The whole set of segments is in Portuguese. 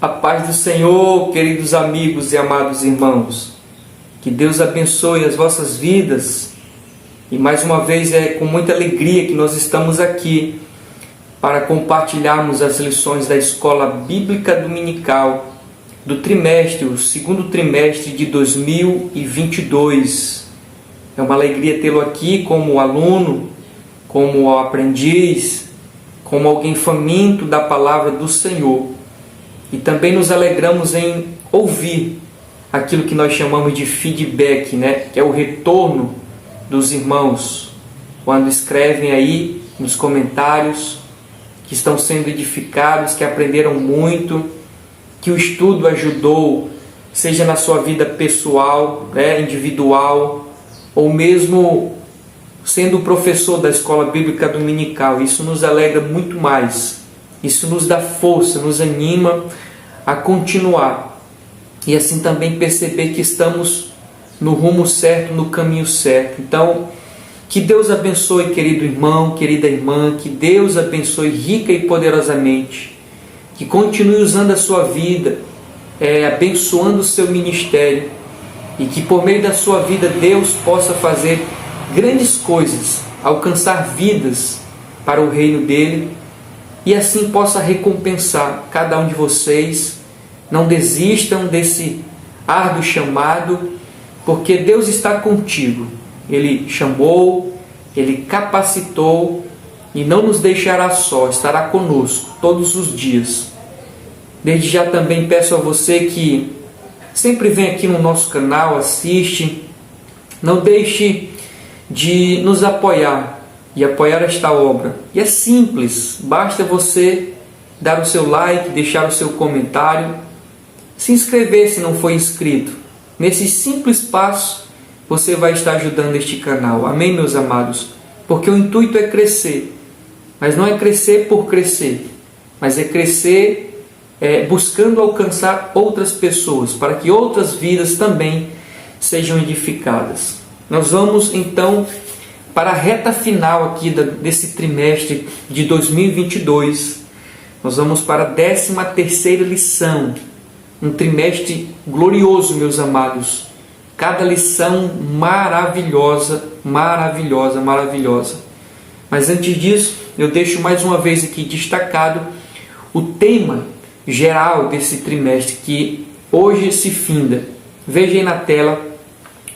A paz do Senhor, queridos amigos e amados irmãos. Que Deus abençoe as vossas vidas. E mais uma vez é com muita alegria que nós estamos aqui para compartilharmos as lições da Escola Bíblica Dominical do trimestre, o segundo trimestre de 2022. É uma alegria tê-lo aqui como aluno, como aprendiz, como alguém faminto da palavra do Senhor. E também nos alegramos em ouvir aquilo que nós chamamos de feedback, que é o retorno dos irmãos, quando escrevem aí nos comentários que estão sendo edificados, que aprenderam muito, que o estudo ajudou, seja na sua vida pessoal, individual, ou mesmo sendo professor da Escola Bíblica Dominical. Isso nos alegra muito mais. Isso nos dá força, nos anima a continuar. E assim também perceber que estamos no rumo certo, no caminho certo. Então, que Deus abençoe, querido irmão, querida irmã, que Deus abençoe rica e poderosamente, que continue usando a sua vida, abençoando o seu ministério, e que por meio da sua vida Deus possa fazer grandes coisas, alcançar vidas para o reino dele, e assim possa recompensar cada um de vocês. Não desistam desse árduo chamado, porque Deus está contigo. Ele chamou, Ele capacitou e não nos deixará só, estará conosco todos os dias. Desde já também peço a você que sempre vem aqui no nosso canal, assiste, não deixe de nos apoiar e apoiar esta obra. E é simples, basta você dar o seu like, deixar o seu comentário, se inscrever se não for inscrito. Nesse simples passo, você vai estar ajudando este canal. Amém, meus amados? Porque o intuito é crescer, mas não é crescer por crescer, mas é crescer buscando alcançar outras pessoas, para que outras vidas também sejam edificadas. Nós vamos então para a reta final aqui desse trimestre de 2022. Nós vamos para a 13ª lição. Um trimestre glorioso, meus amados. Cada lição maravilhosa, maravilhosa, maravilhosa. Mas antes disso, eu deixo mais uma vez aqui destacado o tema geral desse trimestre que hoje se finda. Veja aí na tela,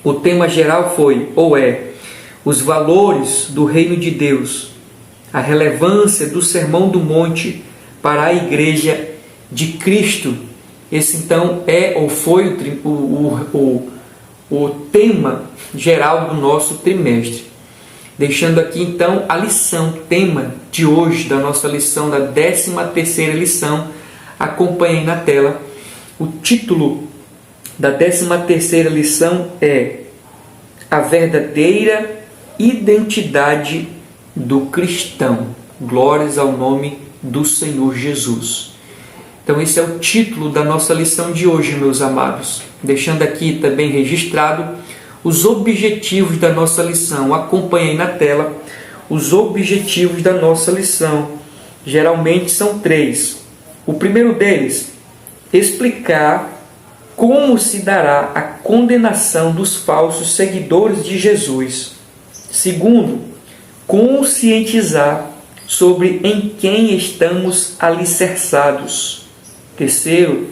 o tema geral foi, os valores do reino de Deus, a relevância do Sermão do Monte para a Igreja de Cristo. Esse então foi o tema geral do nosso trimestre. Deixando aqui então a lição, tema de hoje, da nossa lição, da 13ª lição. Acompanhem na tela. O título da 13ª lição é A Verdadeira Identidade do Cristão. Glórias ao nome do Senhor Jesus. Então esse é o título da nossa lição de hoje, meus amados. Deixando aqui também registrado os objetivos da nossa lição. Acompanhem na tela os objetivos da nossa lição. Geralmente são 3. O primeiro deles, explicar como se dará a condenação dos falsos seguidores de Jesus. Segundo, conscientizar sobre em quem estamos alicerçados. Terceiro,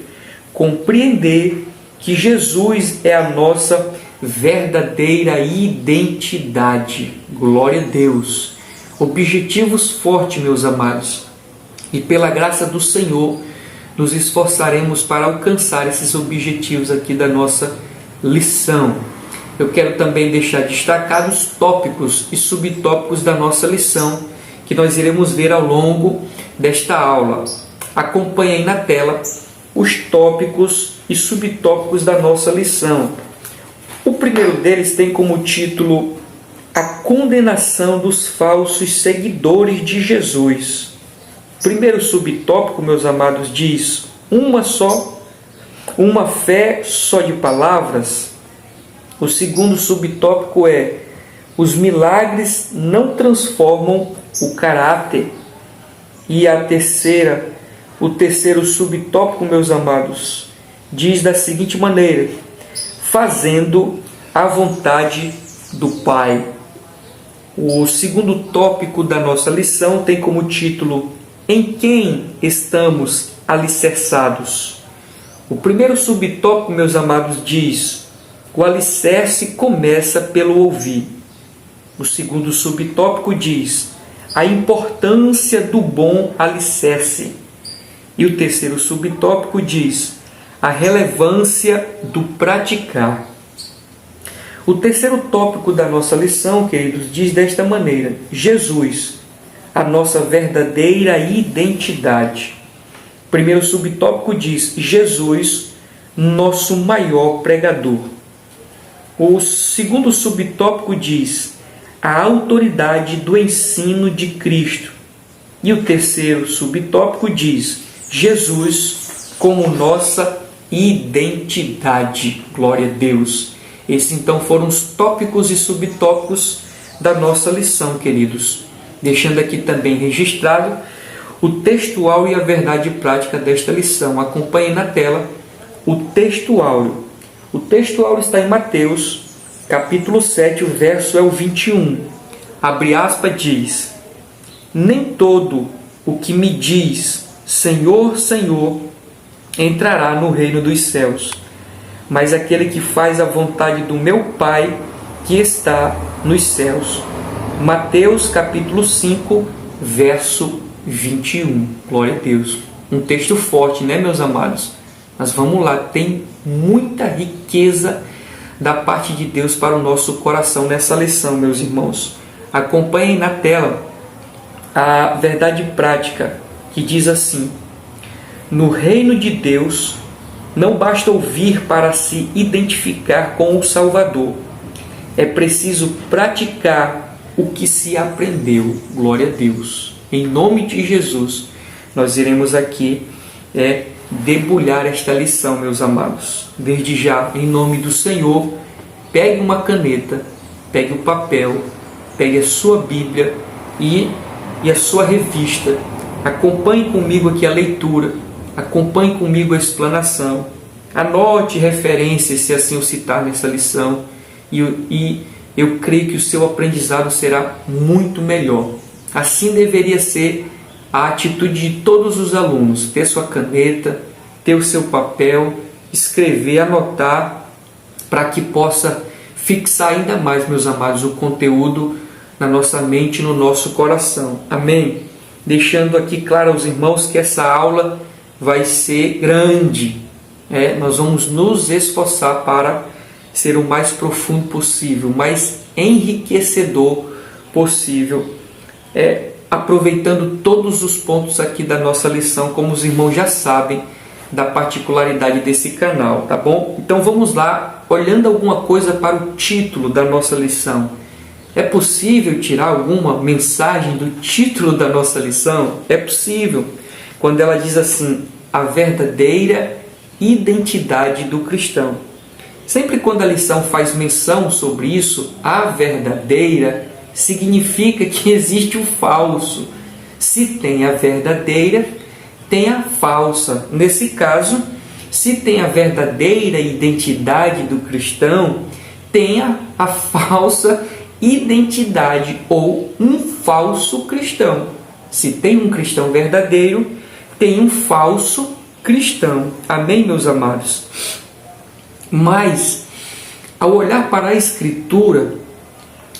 compreender que Jesus é a nossa verdadeira identidade. Glória a Deus. Objetivos fortes, meus amados. E pela graça do Senhor, nos esforçaremos para alcançar esses objetivos aqui da nossa lição. Eu quero também deixar destacados os tópicos e subtópicos da nossa lição, que nós iremos ver ao longo desta aula. Acompanhem na tela os tópicos e subtópicos da nossa lição. O primeiro deles tem como título A Condenação dos Falsos Seguidores de Jesus. Primeiro subtópico, meus amados, diz uma fé só de palavras. O segundo subtópico é os milagres não transformam o caráter. E a terceira, O terceiro subtópico, meus amados, diz da seguinte maneira: fazendo a vontade do Pai. O segundo tópico da nossa lição tem como título: em quem estamos alicerçados? O primeiro subtópico, meus amados, diz: o alicerce começa pelo ouvir. O segundo subtópico diz: a importância do bom alicerce. E o terceiro subtópico diz: a relevância do praticar. O terceiro tópico da nossa lição, queridos, diz desta maneira: Jesus, a nossa verdadeira identidade. O primeiro subtópico diz: Jesus, nosso maior pregador. O segundo subtópico diz: a autoridade do ensino de Cristo. E o terceiro subtópico diz: Jesus como nossa identidade. Glória a Deus. Esses então foram os tópicos e subtópicos da nossa lição, queridos. Deixando aqui também registrado o texto áureo e a verdade prática desta lição. Acompanhe na tela o texto áureo. O texto áureo está em Mateus, capítulo 7, o verso é o 21. Abre aspas, diz: nem todo o que me diz Senhor, Senhor, entrará no reino dos céus, mas aquele que faz a vontade do meu Pai que está nos céus. Mateus capítulo 5, verso 21. Glória a Deus. Um texto forte, né, meus amados? Mas vamos lá, tem muita riqueza da parte de Deus para o nosso coração nessa lição, meus irmãos. Acompanhem na tela a verdade prática, que diz assim: no reino de Deus não basta ouvir para se identificar com o Salvador, é preciso praticar o que se aprendeu. Glória a Deus. Em nome de Jesus, nós iremos aqui debulhar esta lição, meus amados. Desde já, em nome do Senhor, pegue uma caneta, pegue o papel, pegue a sua Bíblia e a sua revista. Acompanhe comigo aqui a leitura, acompanhe comigo a explanação, anote referências, se assim o citar nessa lição, e eu creio que o seu aprendizado será muito melhor. Assim deveria ser a atitude de todos os alunos: ter sua caneta, ter o seu papel, escrever, anotar, para que possa fixar ainda mais, meus amados, o conteúdo na nossa mente e no nosso coração. Amém? Deixando aqui claro aos irmãos que essa aula vai ser grande. Nós vamos nos esforçar para ser o mais profundo possível, o mais enriquecedor possível, aproveitando todos os pontos aqui da nossa lição, como os irmãos já sabem da particularidade desse canal, tá bom? Então vamos lá, olhando alguma coisa para o título da nossa lição. É possível tirar alguma mensagem do título da nossa lição? É possível, quando ela diz assim: a verdadeira identidade do cristão. Sempre quando a lição faz menção sobre isso, a verdadeira significa que existe o falso. Se tem a verdadeira, tem a falsa. Nesse caso, se tem a verdadeira identidade do cristão, tem a falsa identidade ou um falso cristão. Se tem um cristão verdadeiro, tem um falso cristão. Amém, meus amados? Mas, ao olhar para a Escritura,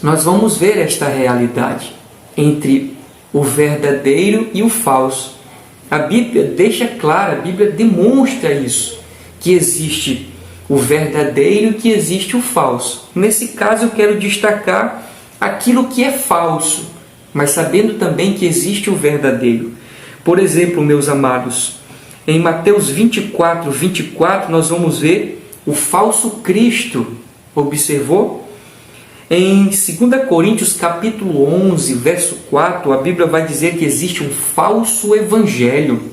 nós vamos ver esta realidade entre o verdadeiro e o falso. A Bíblia deixa claro, a Bíblia demonstra isso, que existe o verdadeiro e que existe o falso. Nesse caso eu quero destacar aquilo que é falso, mas sabendo também que existe o verdadeiro. Por exemplo, meus amados, em Mateus 24, 24, nós vamos ver o falso Cristo. Observou? Em 2 Coríntios capítulo 11, verso 4, a Bíblia vai dizer que existe um falso evangelho.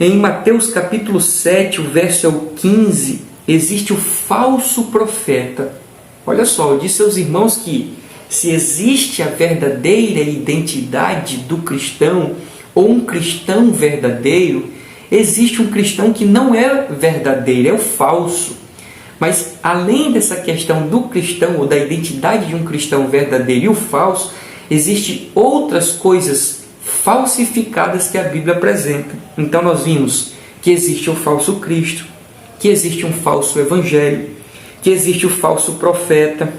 Em Mateus capítulo 7, o verso é o 15, existe o falso profeta. Olha só, eu disse aos irmãos que se existe a verdadeira identidade do cristão, ou um cristão verdadeiro, existe um cristão que não é verdadeiro, é o falso. Mas além dessa questão do cristão, ou da identidade de um cristão verdadeiro e o falso, existem outras coisas falsificadas que a Bíblia apresenta. Então nós vimos que existe o falso Cristo, que existe um falso evangelho, que existe o falso profeta.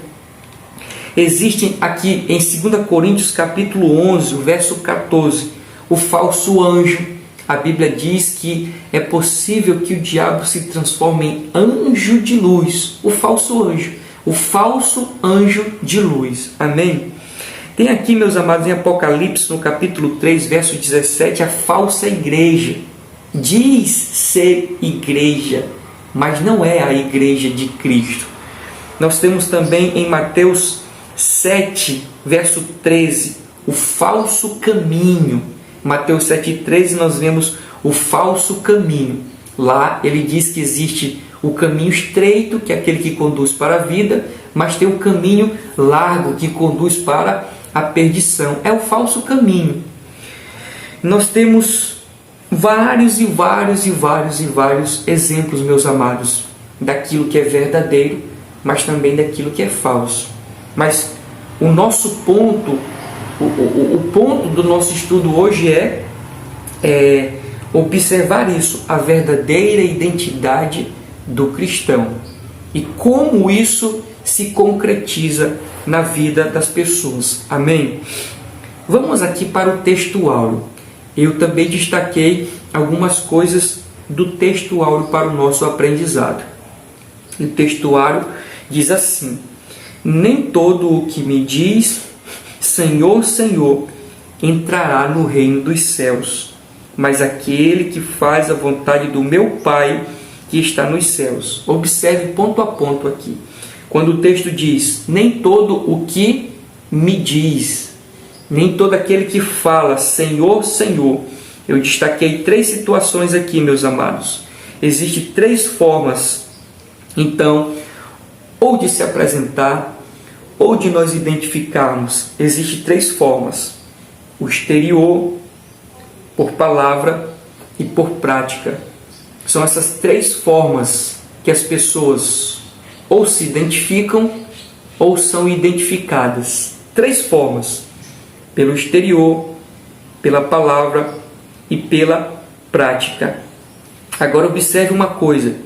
Existe aqui em 2 Coríntios capítulo 11, o verso 14, o falso anjo. A Bíblia diz que é possível que o diabo se transforme em anjo de luz, o falso anjo de luz. Amém? Tem aqui, meus amados, em Apocalipse, no capítulo 3, verso 17, a falsa igreja. Diz ser igreja, mas não é a igreja de Cristo. Nós temos também em Mateus 7, verso 13, o falso caminho. Mateus 7,13 nós vemos o falso caminho. Lá ele diz que existe o caminho estreito, que é aquele que conduz para a vida, mas tem o caminho largo, que conduz para a perdição. É o falso caminho. Nós temos vários exemplos, meus amados, daquilo que é verdadeiro, mas também daquilo que é falso. Mas o nosso ponto, o ponto do nosso estudo hoje é observar isso, a verdadeira identidade do cristão e como isso se concretiza na vida das pessoas. Amém? Vamos aqui para o texto áureo. Eu também destaquei algumas coisas do texto áureo para o nosso aprendizado. O texto áureo diz assim: nem todo o que me diz Senhor, Senhor, entrará no reino dos céus, mas aquele que faz a vontade do meu Pai que está nos céus. Observe ponto a ponto aqui. Quando o texto diz, nem todo o que me diz, nem todo aquele que fala Senhor, Senhor. Eu destaquei 3 situações aqui, meus amados. Existem 3 formas, então, ou de se apresentar, ou de nós identificarmos. Existem 3 formas: o exterior, por palavra e por prática. São essas 3 formas que as pessoas ou se identificam ou são identificadas. 3 formas: pelo exterior, pela palavra e pela prática. Agora observe uma coisa: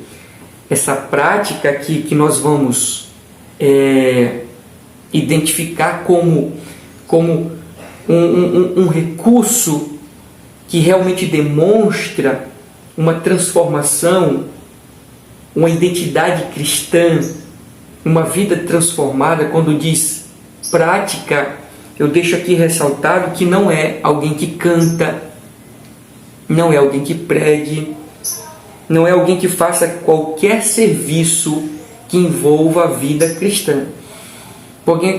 essa prática aqui que nós vamos identificar como um recurso que realmente demonstra uma transformação, uma identidade cristã, uma vida transformada. Quando diz prática, eu deixo aqui ressaltado que não é alguém que canta, não é alguém que pregue, não é alguém que faça qualquer serviço que envolva a vida cristã.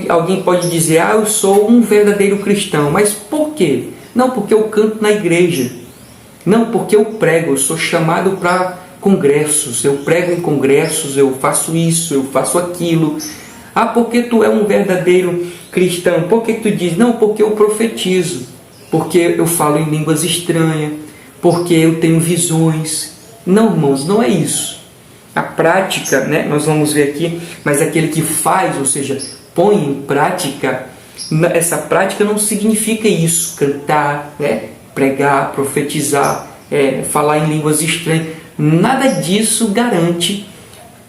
Alguém pode dizer, eu sou um verdadeiro cristão, mas por quê? Não porque eu canto na igreja, não porque eu prego, eu sou chamado para congressos, eu prego em congressos, eu faço isso, eu faço aquilo. Porque tu é um verdadeiro cristão? Por que tu diz? Não, porque eu profetizo, porque eu falo em línguas estranhas, porque eu tenho visões. Não, irmãos, não é isso. A prática, nós vamos ver aqui, mas aquele que faz, ou seja, põe em prática, essa prática não significa isso, cantar, pregar, profetizar, falar em línguas estranhas. Nada disso garante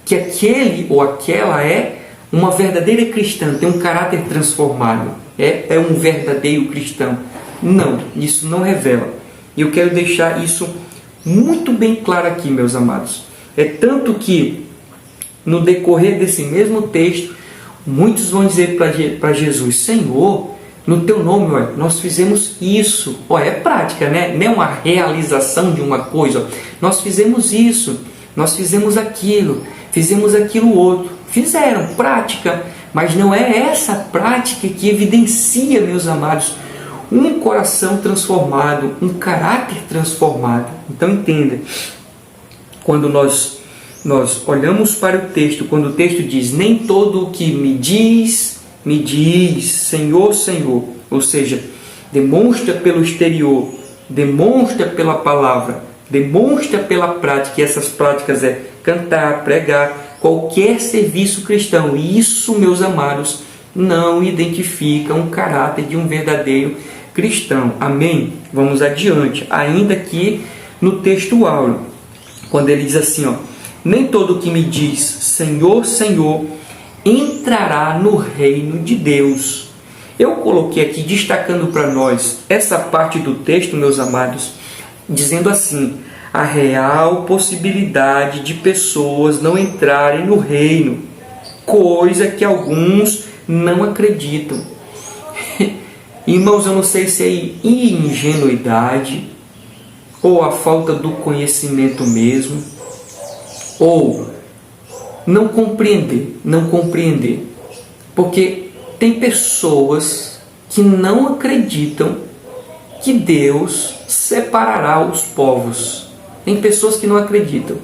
que aquele ou aquela é uma verdadeira cristã, tem um caráter transformado, é um verdadeiro cristão. Não, isso não revela. E eu quero deixar isso muito bem claro aqui, meus amados. É tanto que, no decorrer desse mesmo texto, muitos vão dizer para Jesus, Senhor, no teu nome, nós fizemos isso. É prática, não é uma realização de uma coisa. Nós fizemos isso, nós fizemos aquilo outro. Fizeram prática, mas não é essa prática que evidencia, meus amados, um coração transformado, um caráter transformado. Então entenda, quando nós olhamos para o texto, quando o texto diz, nem todo o que me diz, Senhor, Senhor, ou seja, demonstra pelo exterior, demonstra pela palavra, demonstra pela prática, e essas práticas é cantar, pregar, qualquer serviço cristão. E isso, meus amados, não identifica um caráter de um verdadeiro cristão. Amém? Vamos adiante. Ainda aqui no texto áureo, quando ele diz assim, nem todo que me diz Senhor, Senhor, entrará no reino de Deus. Eu coloquei aqui, destacando para nós essa parte do texto, meus amados, dizendo assim, a real possibilidade de pessoas não entrarem no reino, coisa que alguns não acreditam. Irmãos, eu não sei se é ingenuidade, ou a falta do conhecimento mesmo, ou não compreender, porque tem pessoas que não acreditam que Deus separará os povos. Tem pessoas que não acreditam.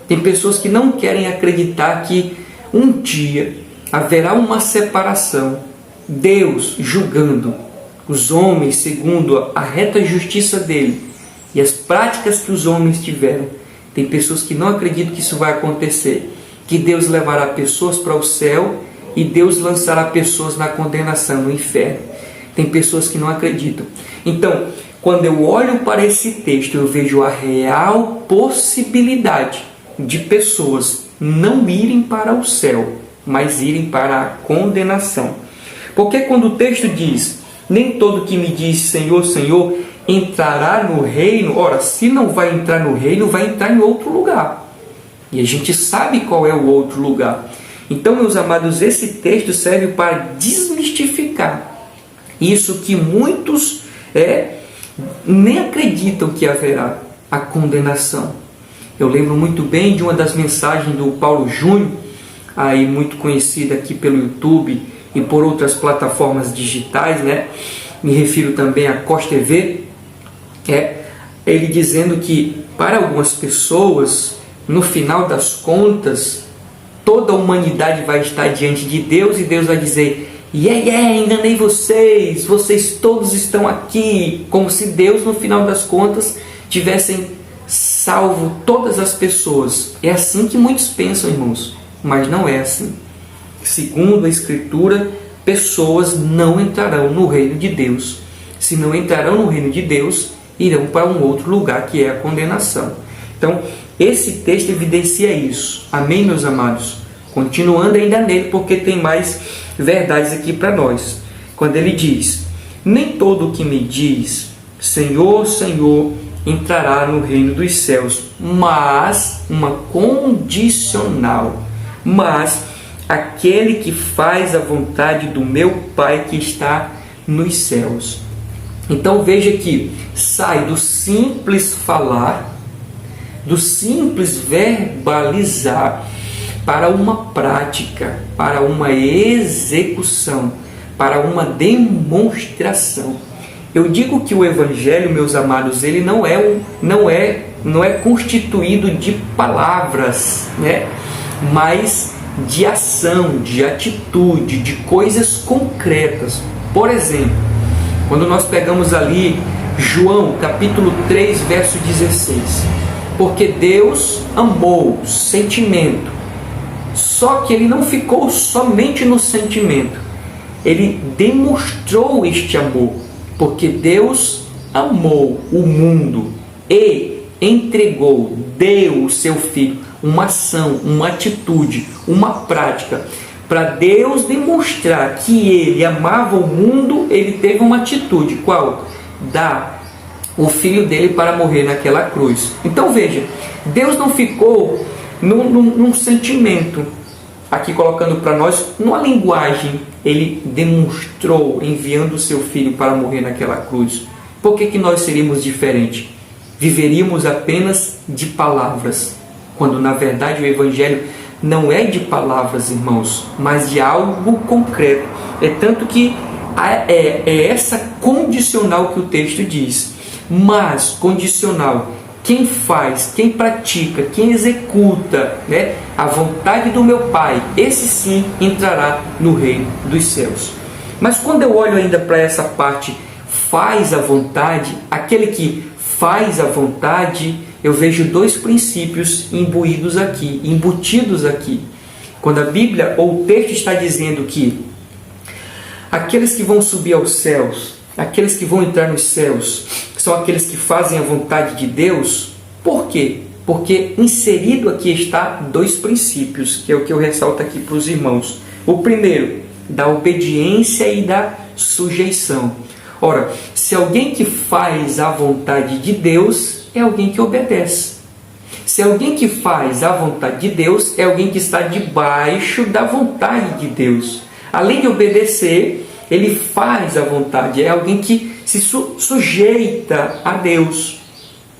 Tem pessoas que não querem acreditar que um dia haverá uma separação. Deus julgando os homens segundo a reta justiça dele e as práticas que os homens tiveram. Tem pessoas que não acreditam que isso vai acontecer. Que Deus levará pessoas para o céu e Deus lançará pessoas na condenação, no inferno. Tem pessoas que não acreditam. Então, quando eu olho para esse texto, eu vejo a real possibilidade de pessoas não irem para o céu, mas irem para a condenação. Porque quando o texto diz, nem todo que me diz Senhor, Senhor, entrará no reino, ora, se não vai entrar no reino, vai entrar em outro lugar. E a gente sabe qual é o outro lugar. Então, meus amados, esse texto serve para desmistificar isso que muitos nem acreditam que haverá a condenação. Eu lembro muito bem de uma das mensagens do Paulo Júnior, aí muito conhecida aqui pelo YouTube e por outras plataformas digitais, né? Me refiro também a COS TV, ele dizendo que para algumas pessoas, no final das contas, toda a humanidade vai estar diante de Deus e Deus vai dizer, enganei vocês, vocês todos estão aqui, como se Deus no final das contas tivessem salvo todas as pessoas. É assim que muitos pensam, irmãos, mas não é assim. Segundo a Escritura, pessoas não entrarão no reino de Deus. Se não entrarão no reino de Deus, irão para um outro lugar, que é a condenação. Então, esse texto evidencia isso. Amém, meus amados? Continuando ainda nele, porque tem mais verdades aqui para nós. Quando ele diz, nem todo o que me diz Senhor, Senhor, entrará no reino dos céus, mas, uma condicional, mas aquele que faz a vontade do meu Pai que está nos céus. Então veja que sai do simples falar, do simples verbalizar, para uma prática, para uma execução, para uma demonstração. Eu digo que o Evangelho, meus amados, ele não é constituído de palavras, né? Mas de ação, de atitude, de coisas concretas. Por exemplo, quando nós pegamos ali João, capítulo 3, verso 16. Porque Deus amou, sentimento. Só que ele não ficou somente no sentimento. Ele demonstrou este amor. Porque Deus amou o mundo e entregou, deu o seu Filho. Uma ação, uma atitude, uma prática. Para Deus demonstrar que ele amava o mundo, ele teve uma atitude. Qual? Dar o Filho dele para morrer naquela cruz. Então veja, Deus não ficou num sentimento, aqui colocando para nós, numa linguagem. Ele demonstrou enviando o seu Filho para morrer naquela cruz. Por que nós seríamos diferentes? Viveríamos apenas de palavras, quando na verdade o Evangelho não é de palavras, irmãos, mas de algo concreto. É tanto que é essa condicional que o texto diz. Mas condicional, quem faz, quem pratica, quem executa, né, a vontade do meu Pai, esse sim entrará no reino dos céus. Mas quando eu olho ainda para essa parte faz a vontade, aquele que faz a vontade, eu vejo dois princípios imbuídos aqui, embutidos aqui. Quando a Bíblia ou o texto está dizendo que aqueles que vão subir aos céus, aqueles que vão entrar nos céus, são aqueles que fazem a vontade de Deus, por quê? Porque inserido aqui está dois princípios, que é o que eu ressalto aqui para os irmãos. O primeiro, da obediência e da sujeição. Ora, se alguém que faz a vontade de Deus, é alguém que obedece. Se alguém que faz a vontade de Deus, é alguém que está debaixo da vontade de Deus. Além de obedecer, ele faz a vontade, é alguém que se sujeita a Deus.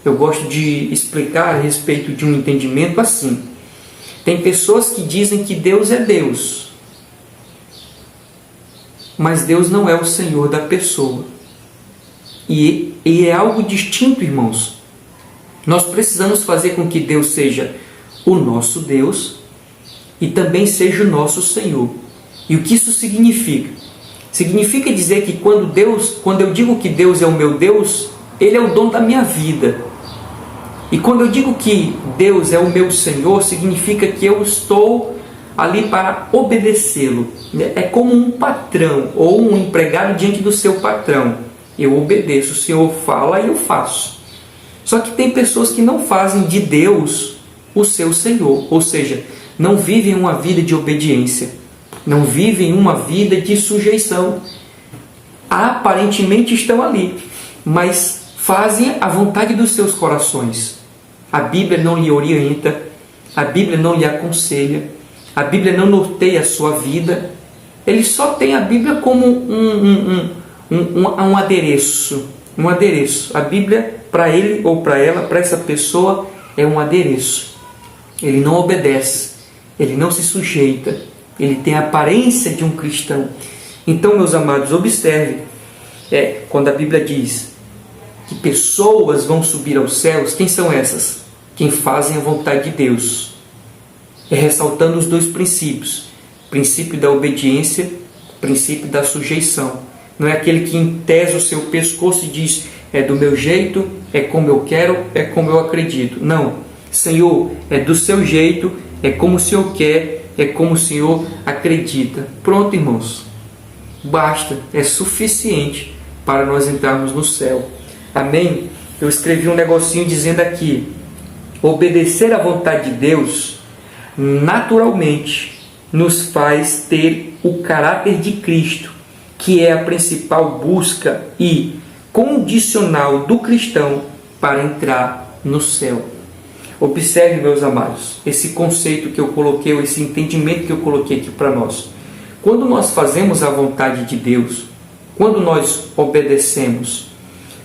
Eu gosto de explicar a respeito de um entendimento assim. Tem pessoas que dizem que Deus é Deus, mas Deus não é o Senhor da pessoa. E é algo distinto, irmãos. Nós precisamos fazer com que Deus seja o nosso Deus e também seja o nosso Senhor. E o que isso significa? Significa dizer que quando eu digo que Deus é o meu Deus, Ele é o dono da minha vida. E quando eu digo que Deus é o meu Senhor, significa que eu estou ali para obedecê-lo. É como um patrão ou um empregado diante do seu patrão. Eu obedeço, o Senhor fala e eu faço. Só que tem pessoas que não fazem de Deus o seu Senhor, ou seja, não vivem uma vida de obediência, não vivem uma vida de sujeição. Aparentemente estão ali, mas fazem a vontade dos seus corações. A Bíblia não lhe orienta, a Bíblia não lhe aconselha, a Bíblia não norteia a sua vida. Ele só tem a Bíblia como um adereço. Um adereço. A Bíblia, para ele ou para ela, para essa pessoa, é um adereço. Ele não obedece, ele não se sujeita, ele tem a aparência de um cristão. Então, meus amados, observe, quando a Bíblia diz que pessoas vão subir aos céus, quem são essas? Quem fazem a vontade de Deus. É ressaltando os dois princípios. Princípio da obediência, princípio da sujeição. Não é aquele que entesa o seu pescoço e diz, é do meu jeito, é como eu quero, é como eu acredito. Não. Senhor, é do seu jeito, é como o Senhor quer, é como o Senhor acredita. Pronto, irmãos. Basta, é suficiente para nós entrarmos no céu. Amém? Eu escrevi um negocinho dizendo aqui, obedecer à vontade de Deus naturalmente nos faz ter o caráter de Cristo, que é a principal busca e condicional do cristão para entrar no céu. Observe, meus amados, esse conceito que eu coloquei, esse entendimento que eu coloquei aqui para nós. Quando nós fazemos a vontade de Deus, quando nós obedecemos,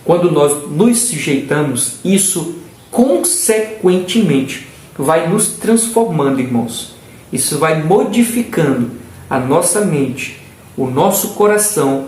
quando nós nos sujeitamos, isso consequentemente vai nos transformando, irmãos. Isso vai modificando a nossa mente, o nosso coração,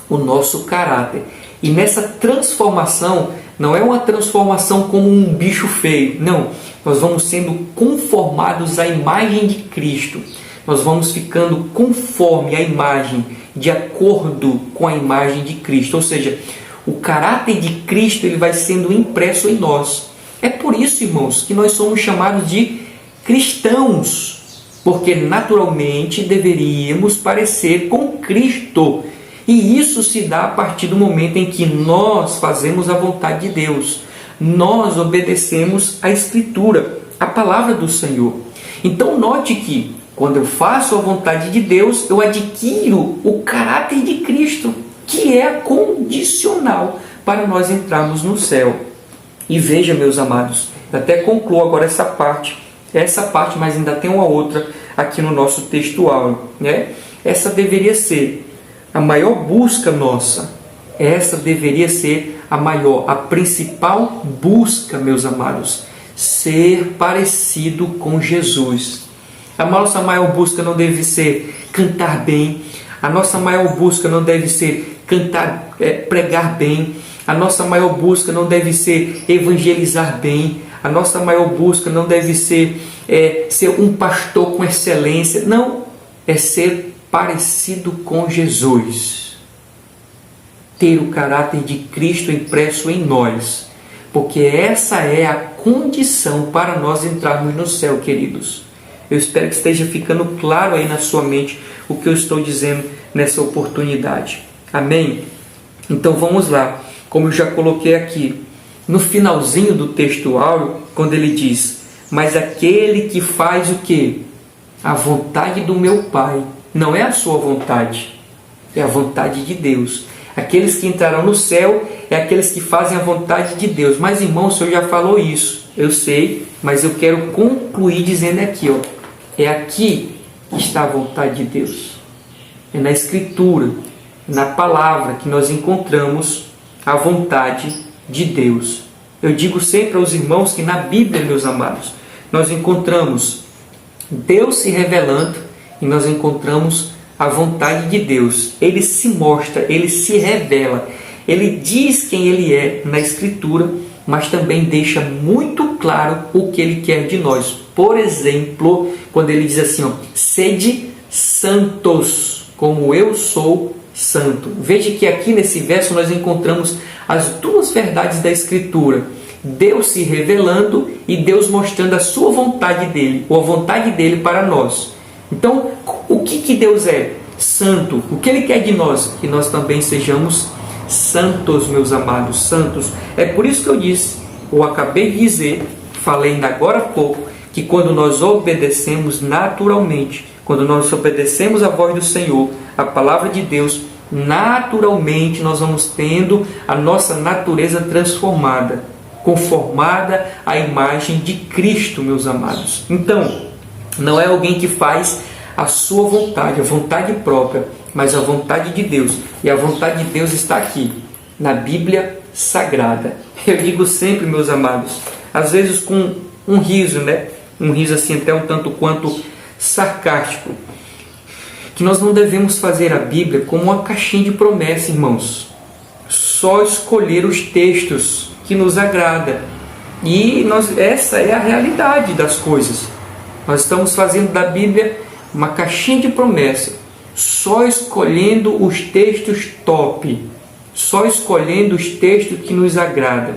o nosso caráter. E nessa transformação, não é uma transformação como um bicho feio, não. Nós vamos sendo conformados à imagem de Cristo. Nós vamos ficando conforme a imagem, de acordo com a imagem de Cristo. Ou seja, o caráter de Cristo ele vai sendo impresso em nós. É por isso, irmãos, que nós somos chamados de cristãos, porque naturalmente deveríamos parecer com Cristo. E isso se dá a partir do momento em que nós fazemos a vontade de Deus. Nós obedecemos a Escritura, a palavra do Senhor. Então note que quando eu faço a vontade de Deus, eu adquiro o caráter de Cristo, que é condicional para nós entrarmos no céu. E veja, meus amados, eu até concluo agora essa parte, mas ainda tem uma outra aqui no nosso textual, né? Essa deveria ser a maior busca nossa. Essa deveria ser a principal busca, meus amados, ser parecido com Jesus. A nossa maior busca não deve ser cantar bem, a nossa maior busca não deve ser pregar bem, a nossa maior busca não deve ser evangelizar bem, a nossa maior busca não deve ser ser um pastor com excelência, não, é ser parecido com Jesus. ter o caráter de Cristo impresso em nós, porque essa é a condição para nós entrarmos no céu, queridos. Eu espero que esteja ficando claro aí na sua mente o que eu estou dizendo nessa oportunidade. Amém? Então vamos lá. Como eu já coloquei aqui, no finalzinho do texto áureo, quando ele diz: mas aquele que faz o quê? A vontade do meu Pai. Não é a sua vontade, é a vontade de Deus. Aqueles que entrarão no céu é aqueles que fazem a vontade de Deus. Mas, irmão, o Senhor já falou isso. Eu sei, mas eu quero concluir dizendo aqui, ó. É aqui que está a vontade de Deus. É na Escritura, na palavra que nós encontramos a vontade de Deus. Eu digo sempre aos irmãos que na Bíblia, meus amados, nós encontramos Deus se revelando e nós encontramos a vontade de Deus. Ele se mostra, ele se revela, ele diz quem ele é na Escritura, mas também deixa muito claro o que ele quer de nós. Por exemplo, quando ele diz assim, ó, sede santos, como eu sou santo. Veja que aqui nesse verso nós encontramos as duas verdades da Escritura. Deus se revelando e Deus mostrando a sua vontade dele, ou a vontade dele para nós. Então, o que Deus é? Santo. O que ele quer de nós? Que nós também sejamos santos, meus amados, santos. É por isso que eu disse, ou acabei de dizer, falei ainda agora há pouco, que quando nós obedecemos naturalmente, quando nós obedecemos a voz do Senhor, a palavra de Deus, naturalmente nós vamos tendo a nossa natureza transformada, conformada à imagem de Cristo, meus amados. Então, não é alguém que faz a sua vontade, a vontade própria, mas a vontade de Deus. E a vontade de Deus está aqui, na Bíblia Sagrada. Eu digo sempre, meus amados, às vezes com um riso, né? Um riso assim até um tanto quanto sarcástico, que nós não devemos fazer a Bíblia como uma caixinha de promessa, irmãos. Só escolher os textos que nos agrada. E essa é a realidade das coisas. Nós estamos fazendo da Bíblia uma caixinha de promessa, só escolhendo os textos top, só escolhendo os textos que nos agradam,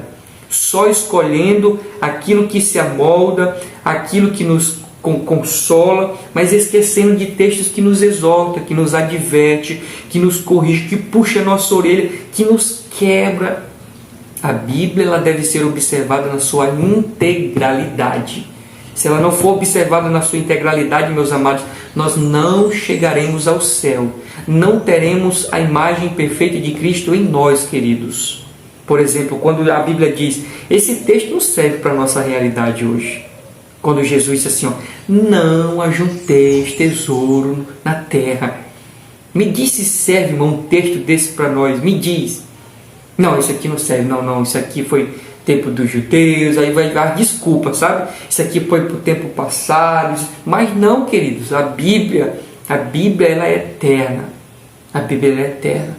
só escolhendo aquilo que se amolda, aquilo que nos consola, mas esquecendo de textos que nos exorta, que nos adverte, que nos corrige, que puxa a nossa orelha, que nos quebra. A Bíblia ela deve ser observada na sua integralidade. Se ela não for observada na sua integralidade, meus amados, nós não chegaremos ao céu. Não teremos a imagem perfeita de Cristo em nós, queridos. Por exemplo, quando a Bíblia diz, esse texto não serve para a nossa realidade hoje. Quando Jesus disse assim, ó, não ajunteis tesouro na terra. Me diz se serve, irmão, um texto desse para nós. Me diz. Não, isso aqui não serve, não, isso aqui foi tempo dos judeus, aí vai dar desculpa, sabe? Isso aqui foi para o tempo passado, mas não, queridos, a Bíblia ela é eterna, a Bíblia ela é eterna.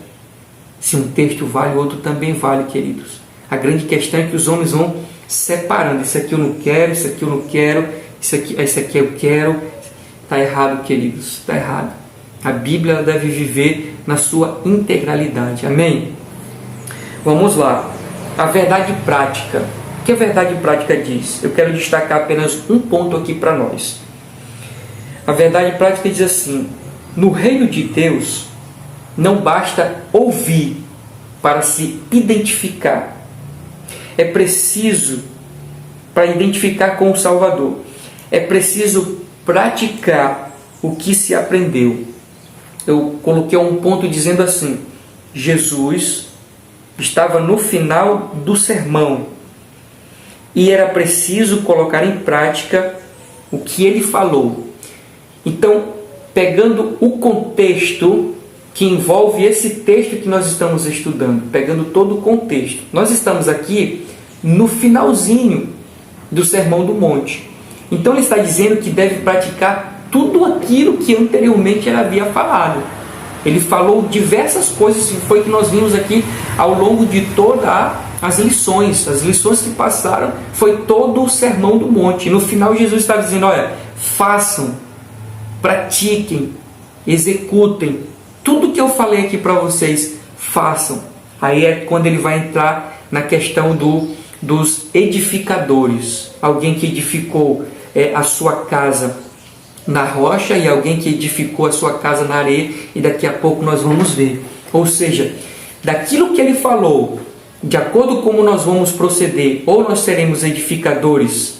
Se um texto vale, o outro também vale, queridos. A grande questão é que os homens vão separando, isso aqui eu não quero, isso aqui eu não quero, isso aqui eu quero. Está errado, queridos, está errado. A Bíblia ela deve viver na sua integralidade, amém? Vamos lá, a verdade prática. O que a verdade prática diz? Eu quero destacar apenas um ponto aqui para nós. A verdade prática diz assim, no reino de Deus, não basta ouvir para se identificar. É preciso, para identificar com o Salvador, é preciso praticar o que se aprendeu. Eu coloquei um ponto dizendo assim, Jesus estava no final do sermão e era preciso colocar em prática o que ele falou. Então, pegando o contexto que envolve esse texto que nós estamos estudando, pegando todo o contexto, nós estamos aqui no finalzinho do Sermão do Monte. Então ele está dizendo que deve praticar tudo aquilo que anteriormente ele havia falado. Ele falou diversas coisas, e foi que nós vimos aqui ao longo de todas as lições que passaram, foi todo o Sermão do Monte. E no final Jesus está dizendo, olha, façam, pratiquem, executem, tudo que eu falei aqui para vocês, façam. Aí é quando ele vai entrar na questão dos edificadores. Alguém que edificou a sua casa na rocha e alguém que edificou a sua casa na areia, e daqui a pouco nós vamos ver. Ou seja, daquilo que ele falou, de acordo com como nós vamos proceder, ou nós seremos edificadores,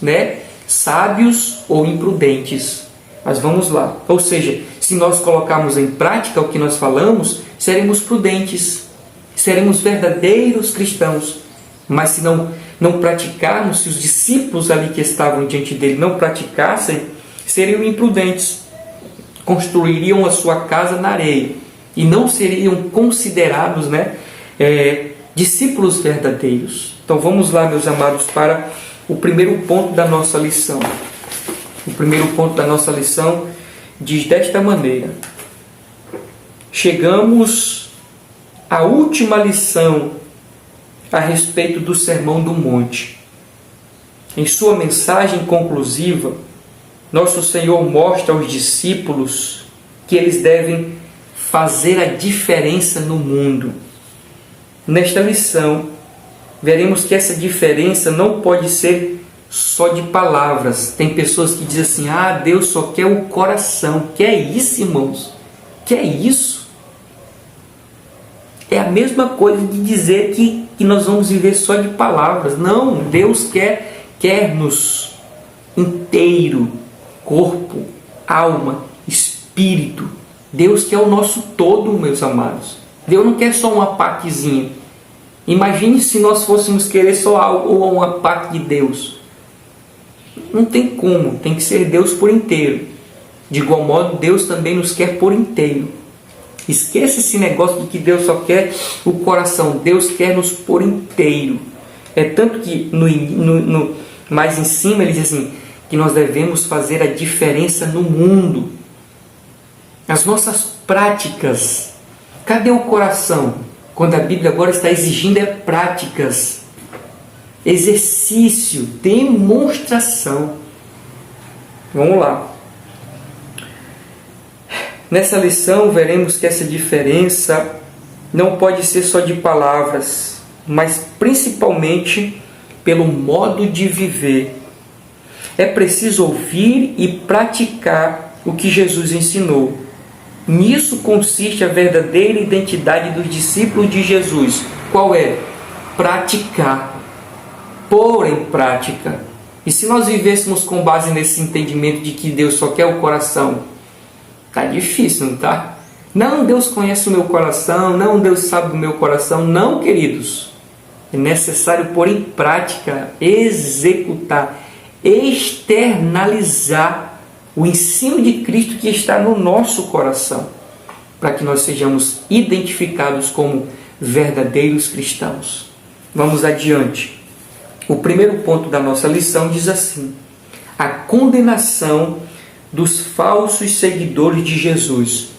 sábios ou imprudentes. Mas vamos lá. Ou seja, se nós colocarmos em prática o que nós falamos, seremos prudentes, seremos verdadeiros cristãos. Mas se não praticarmos, se os discípulos ali que estavam diante dele não praticassem, seriam imprudentes, construiriam a sua casa na areia e não seriam considerados discípulos verdadeiros. Então vamos lá, meus amados, para o primeiro ponto da nossa lição. O primeiro ponto da nossa lição diz desta maneira: chegamos à última lição a respeito do Sermão do Monte. Em sua mensagem conclusiva, nosso Senhor mostra aos discípulos que eles devem fazer a diferença no mundo. Nesta lição, veremos que essa diferença não pode ser só de palavras. Tem pessoas que dizem assim: Deus só quer o coração. Que é isso, irmãos? Que é isso? É a mesma coisa de dizer que nós vamos viver só de palavras. Não, Deus quer-nos inteiro, corpo, alma, espírito. Deus quer o nosso todo, meus amados. Deus não quer só uma partezinha. Imagine se nós fôssemos querer só algo ou uma parte de Deus. Não tem como, tem que ser Deus por inteiro. De igual modo, Deus também nos quer por inteiro. Esqueça esse negócio de que Deus só quer o coração. Deus quer nos por inteiro. É tanto que mais em cima ele diz assim, que nós devemos fazer a diferença no mundo. As nossas práticas. Cadê o coração? Quando a Bíblia agora está exigindo práticas. Exercício, demonstração. Vamos lá. Nessa lição veremos que essa diferença não pode ser só de palavras, mas principalmente pelo modo de viver. É preciso ouvir e praticar o que Jesus ensinou. Nisso consiste a verdadeira identidade dos discípulos de Jesus. Qual é? Praticar. Pôr em prática. E se nós vivêssemos com base nesse entendimento de que Deus só quer o coração, tá difícil, não tá? Não, Deus conhece o meu coração, não, Deus sabe do meu coração. Não, queridos. É necessário pôr em prática, executar, externalizar o ensino de Cristo que está no nosso coração, para que nós sejamos identificados como verdadeiros cristãos. Vamos adiante. O primeiro ponto da nossa lição diz assim: a condenação dos falsos seguidores de Jesus.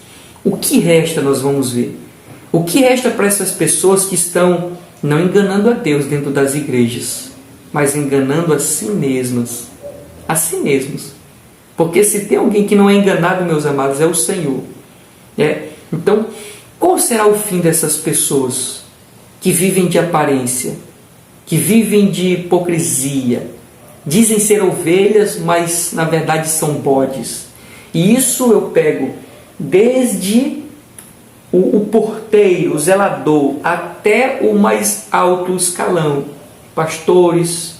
O que resta, nós vamos ver. O que resta para essas pessoas que estão não enganando a Deus dentro das igrejas, mas enganando a si mesmas. A si mesmos. Porque se tem alguém que não é enganado, meus amados, é o Senhor. Então, qual será o fim dessas pessoas que vivem de aparência, que vivem de hipocrisia, dizem ser ovelhas, mas na verdade são bodes? E isso eu pego desde o porteiro, o zelador, até o mais alto escalão. Pastores,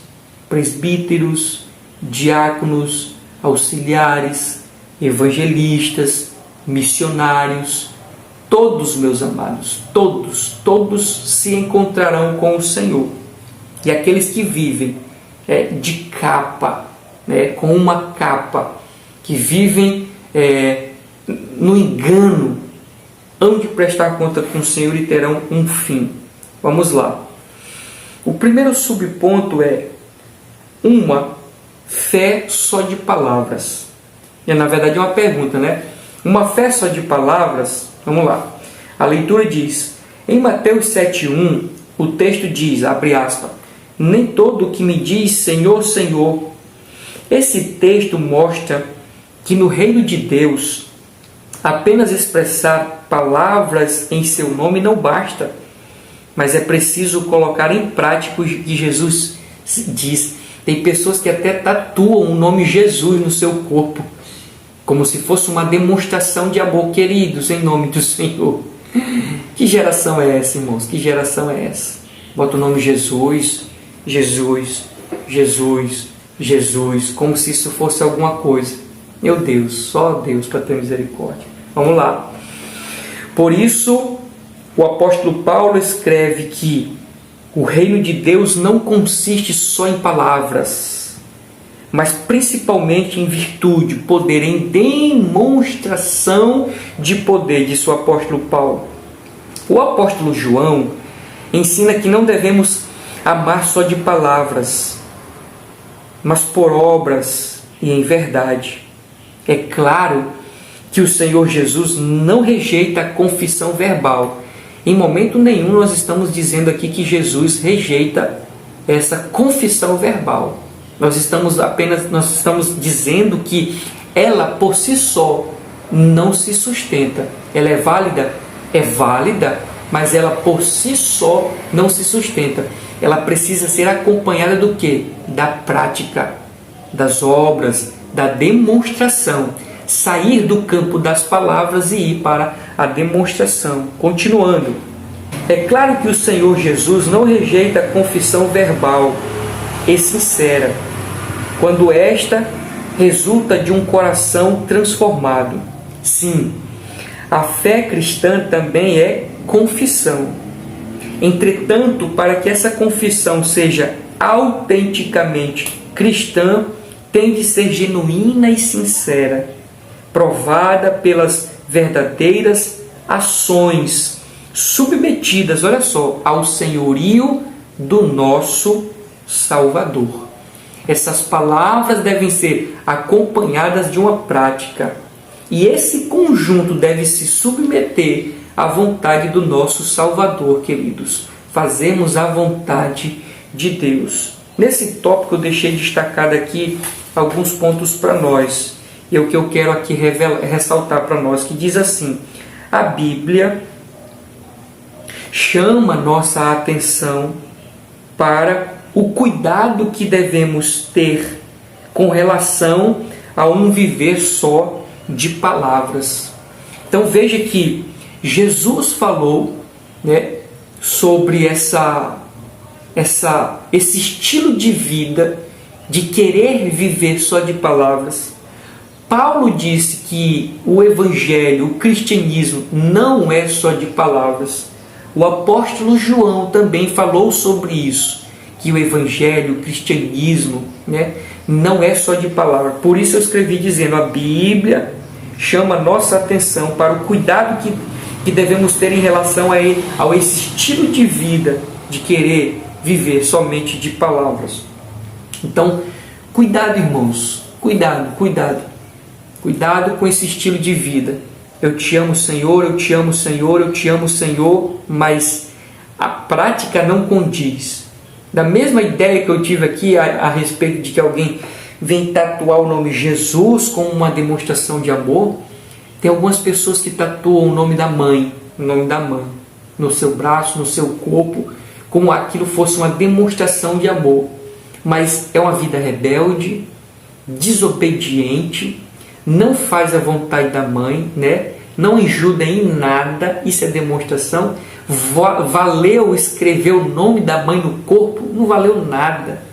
presbíteros, diáconos, auxiliares, evangelistas, missionários, todos, meus amados, todos se encontrarão com o Senhor. E aqueles que vivem de capa, com uma capa, que vivem no engano, hão de prestar conta com o Senhor e terão um fim. Vamos lá. O primeiro subponto é uma fé só de palavras. Na verdade é uma pergunta, Uma fé só de palavras? Vamos lá. A leitura diz, em Mateus 7,1, o texto diz, abre aspas, nem todo o que me diz Senhor, Senhor. Esse texto mostra que no reino de Deus, apenas expressar palavras em seu nome não basta. mas é preciso colocar em prática o que Jesus diz. Tem pessoas que até tatuam o nome Jesus no seu corpo, como se fosse uma demonstração de amor. Queridos, em nome do Senhor. Que geração é essa, irmãos? Que geração é essa? Bota o nome Jesus, Jesus, Jesus, Jesus, como se isso fosse alguma coisa. Meu Deus, só Deus para ter misericórdia. Vamos lá. Por isso, o apóstolo Paulo escreve que o reino de Deus não consiste só em palavras, mas principalmente em virtude, poder, em demonstração de poder, disse o apóstolo Paulo. O apóstolo João ensina que não devemos amar só de palavras, mas por obras e em verdade. É claro que o Senhor Jesus não rejeita a confissão verbal. Em momento nenhum nós estamos dizendo aqui que Jesus rejeita essa confissão verbal. Nós estamos dizendo que ela por si só não se sustenta. Ela é válida? É válida, mas ela por si só não se sustenta. Ela precisa ser acompanhada do quê? Da prática, das obras, da demonstração. Sair do campo das palavras e ir para a demonstração. Continuando. É claro que o Senhor Jesus não rejeita a confissão verbal e sincera, quando esta resulta de um coração transformado. Sim, a fé cristã também é confissão. Entretanto, para que essa confissão seja autenticamente cristã, tem de ser genuína e sincera, provada pelas verdadeiras ações submetidas, olha só, ao senhorio do nosso Salvador. Essas palavras devem ser acompanhadas de uma prática, e esse conjunto deve se submeter à vontade do nosso Salvador, queridos. Fazemos a vontade de Deus. Nesse tópico eu deixei destacado aqui alguns pontos para nós. E o que eu quero aqui ressaltar para nós, que diz assim: a Bíblia chama nossa atenção para o cuidado que devemos ter com relação a um viver só de palavras. Então veja que Jesus falou, sobre esse estilo de vida de querer viver só de palavras. Paulo disse que o Evangelho, o cristianismo, não é só de palavras. O apóstolo João também falou sobre isso, que o Evangelho, o cristianismo, não é só de palavras. Por isso eu escrevi dizendo, a Bíblia chama nossa atenção para o cuidado que devemos ter em relação a esse estilo de vida, de querer viver somente de palavras. Então, cuidado, irmãos, cuidado com esse estilo de vida. Eu te amo, Senhor, eu te amo, Senhor, eu te amo, Senhor, mas a prática não condiz. Da mesma ideia que eu tive aqui a respeito de que alguém vem tatuar o nome Jesus como uma demonstração de amor, tem algumas pessoas que tatuam o nome da mãe, no seu braço, no seu corpo, como aquilo fosse uma demonstração de amor. Mas é uma vida rebelde, desobediente, não faz a vontade da mãe, não ajuda em nada. Isso é demonstração. Valeu escrever o nome da mãe no corpo? Não valeu nada.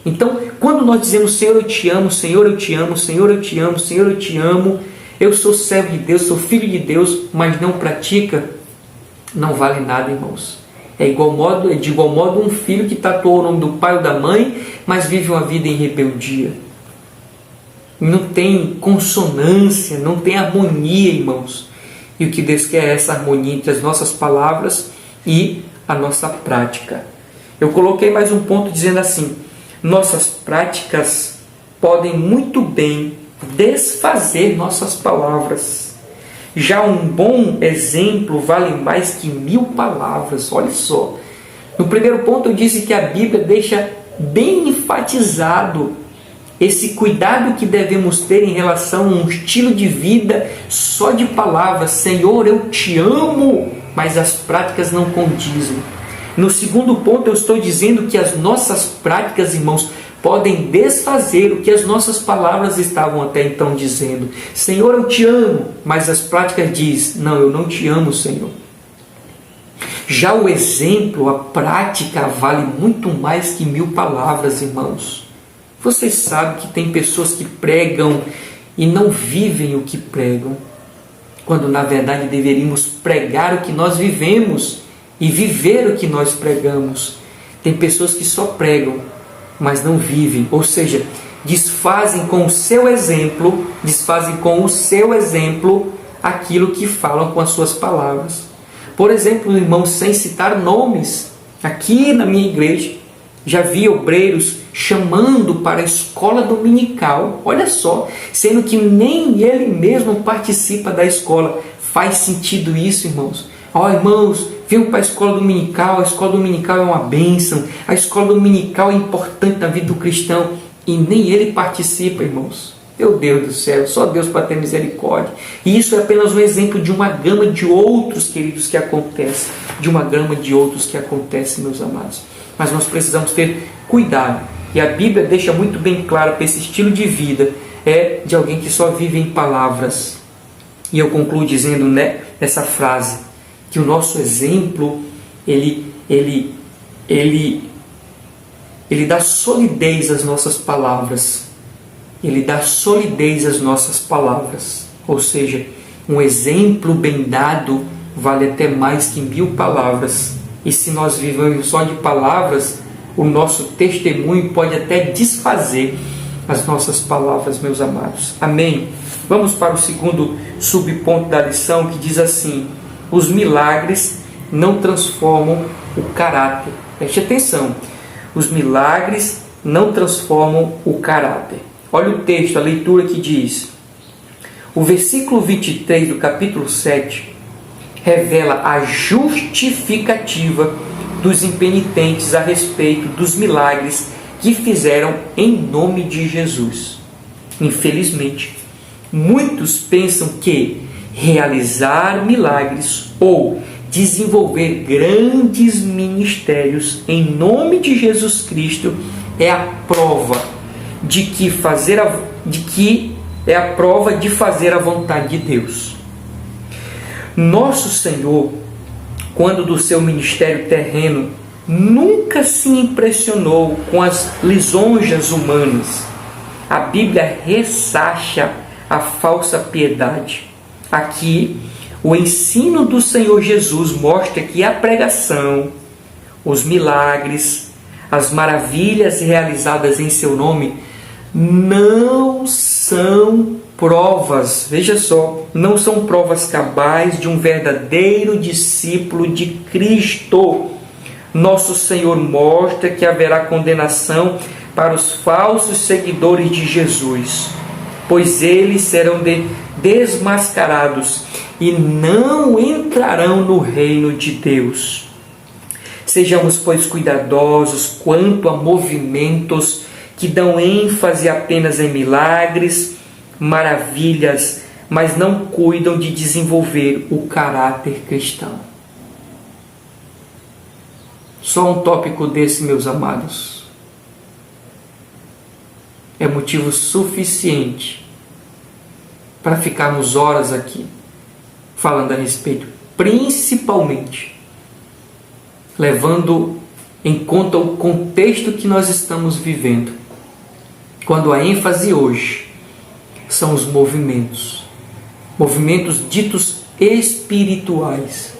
Então, quando nós dizemos Senhor, eu te amo, Senhor, eu te amo, Senhor, eu te amo, Senhor, eu te amo, eu sou servo de Deus, sou filho de Deus, mas não pratica, não vale nada, irmãos. De igual modo um filho que tatuou o nome do pai ou da mãe, mas vive uma vida em rebeldia. Não tem consonância, não tem harmonia, irmãos. E o que Deus quer é essa harmonia entre as nossas palavras e a nossa prática. Eu coloquei mais um ponto dizendo assim: nossas práticas podem muito bem desfazer nossas palavras. Já um bom exemplo vale mais que 1000 palavras. Olha só. No primeiro ponto eu disse que a Bíblia deixa bem enfatizado esse cuidado que devemos ter em relação a um estilo de vida só de palavras. Senhor, eu te amo, mas as práticas não condizem. No segundo ponto, eu estou dizendo que as nossas práticas, irmãos, podem desfazer o que as nossas palavras estavam até então dizendo. Senhor, eu te amo, mas as práticas dizem, não, eu não te amo, Senhor. Já o exemplo, a prática, vale muito mais que 1000 palavras, irmãos. Vocês sabem que tem pessoas que pregam e não vivem o que pregam, quando na verdade deveríamos pregar o que nós vivemos e viver o que nós pregamos. Tem pessoas que só pregam, mas não vivem, ou seja, desfazem com o seu exemplo aquilo que falam com as suas palavras. Por exemplo, irmãos, sem citar nomes, aqui na minha igreja, já vi obreiros chamando para a escola dominical, olha só, sendo que nem ele mesmo participa da escola. Faz sentido isso, irmãos? Irmãos, venham para a escola dominical é uma bênção, a escola dominical é importante na vida do cristão, e nem ele participa, irmãos. Meu Deus do céu, só Deus para ter misericórdia. E isso é apenas um exemplo de uma gama de outros, queridos, que acontece, meus amados. Mas nós precisamos ter cuidado, e a Bíblia deixa muito bem claro que esse estilo de vida é de alguém que só vive em palavras. E eu concluo dizendo, essa frase, que o nosso exemplo, ele dá solidez às nossas palavras. Ou seja, um exemplo bem dado vale até mais que 1000 palavras. E se nós vivemos só de palavras, o nosso testemunho pode até desfazer as nossas palavras, meus amados. Amém? Vamos para o segundo subponto da lição, que diz assim: os milagres não transformam o caráter. Preste atenção. Os milagres não transformam o caráter. Olha o texto, a leitura que diz. O versículo 23 do capítulo 7 revela a justificativa dos impenitentes a respeito dos milagres que fizeram em nome de Jesus. Infelizmente, muitos pensam que realizar milagres ou desenvolver grandes ministérios em nome de Jesus Cristo é a prova de fazer a vontade de Deus. Nosso Senhor, quando do seu ministério terreno, nunca se impressionou com as lisonjas humanas. A Bíblia ressacha a falsa piedade. Aqui, o ensino do Senhor Jesus mostra que a pregação, os milagres, as maravilhas realizadas em seu nome não são provas, veja só, não são provas cabais de um verdadeiro discípulo de Cristo. Nosso Senhor mostra que haverá condenação para os falsos seguidores de Jesus, pois eles serão desmascarados e não entrarão no reino de Deus. Sejamos, pois, cuidadosos quanto a movimentos que dão ênfase apenas em milagres, maravilhas, mas não cuidam de desenvolver o caráter cristão. Só um tópico desse, meus amados, é motivo suficiente para ficarmos horas aqui falando a respeito, principalmente levando em conta o contexto que nós estamos vivendo, quando a ênfase hoje são os movimentos ditos espirituais,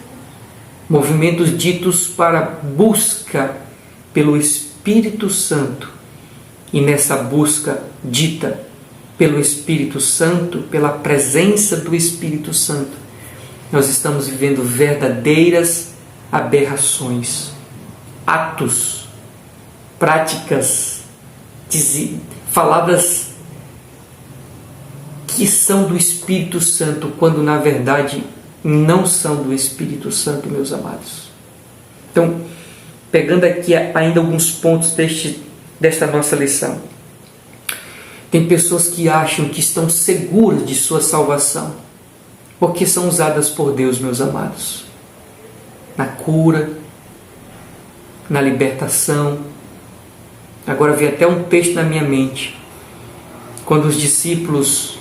movimentos ditos para busca pelo Espírito Santo. E nessa busca dita pelo Espírito Santo, pela presença do Espírito Santo, nós estamos vivendo verdadeiras aberrações, atos, práticas, faladas que são do Espírito Santo, quando na verdade não são do Espírito Santo, meus amados. Então, pegando aqui ainda alguns pontos desta nossa lição. Tem pessoas que acham que estão seguras de sua salvação, porque são usadas por Deus, meus amados, na cura, na libertação. Agora vem até um texto na minha mente, quando os discípulos,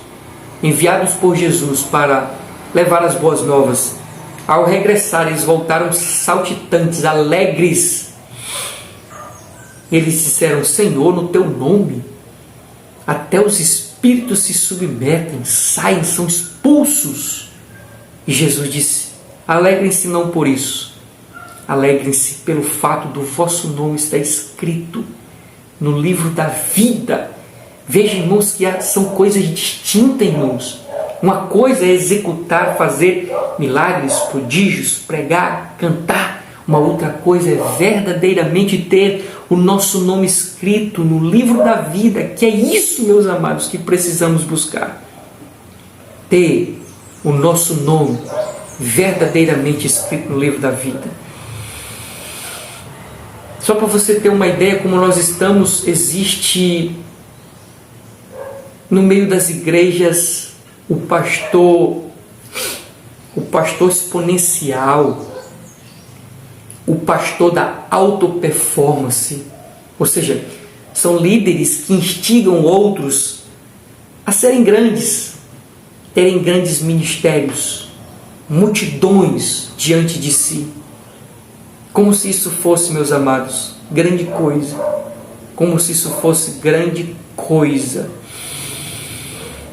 enviados por Jesus para levar as boas novas, ao regressar eles voltaram saltitantes, alegres. Eles disseram: Senhor, no teu nome até os espíritos se submetem, saem, são expulsos. E Jesus disse: alegrem-se não por isso, alegrem-se pelo fato do vosso nome estar escrito no livro da vida. Veja, irmãos, que são coisas distintas, irmãos. Uma coisa é executar, fazer milagres, prodígios, pregar, cantar. Uma outra coisa é verdadeiramente ter o nosso nome escrito no livro da vida, que é isso, meus amados, que precisamos buscar. Ter o nosso nome verdadeiramente escrito no livro da vida. Só para você ter uma ideia como nós estamos, existe no meio das igrejas o pastor exponencial, o pastor da auto-performance. Ou seja, são líderes que instigam outros a serem grandes, terem grandes ministérios, multidões diante de si. Como se isso fosse, meus amados, grande coisa. Como se isso fosse grande coisa.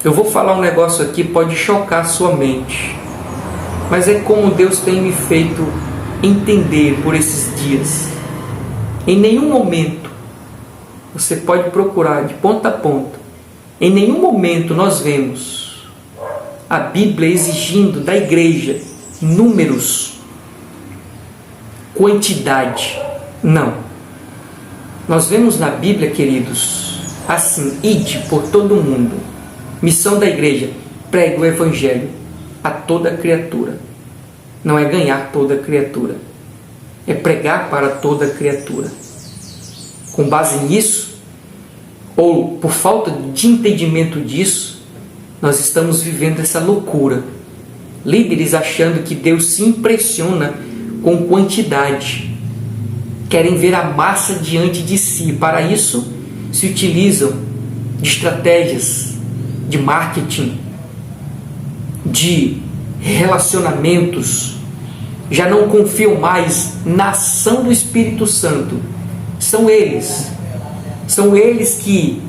Eu vou falar um negócio aqui, pode chocar a sua mente, mas é como Deus tem me feito entender por esses dias. Em nenhum momento, você pode procurar de ponta a ponta, em nenhum momento nós vemos a Bíblia exigindo da igreja números, quantidade. Não. Nós vemos na Bíblia, queridos, assim: ide por todo o mundo. Missão da igreja: pregue o evangelho a toda criatura. Não é ganhar toda criatura, é pregar para toda criatura. Com base nisso, ou por falta de entendimento disso, nós estamos vivendo essa loucura. Líderes achando que Deus se impressiona com quantidade. Querem ver a massa diante de si. Para isso, se utilizam de estratégias de marketing, de relacionamentos. Já não confiam mais na ação do Espírito Santo. São eles que,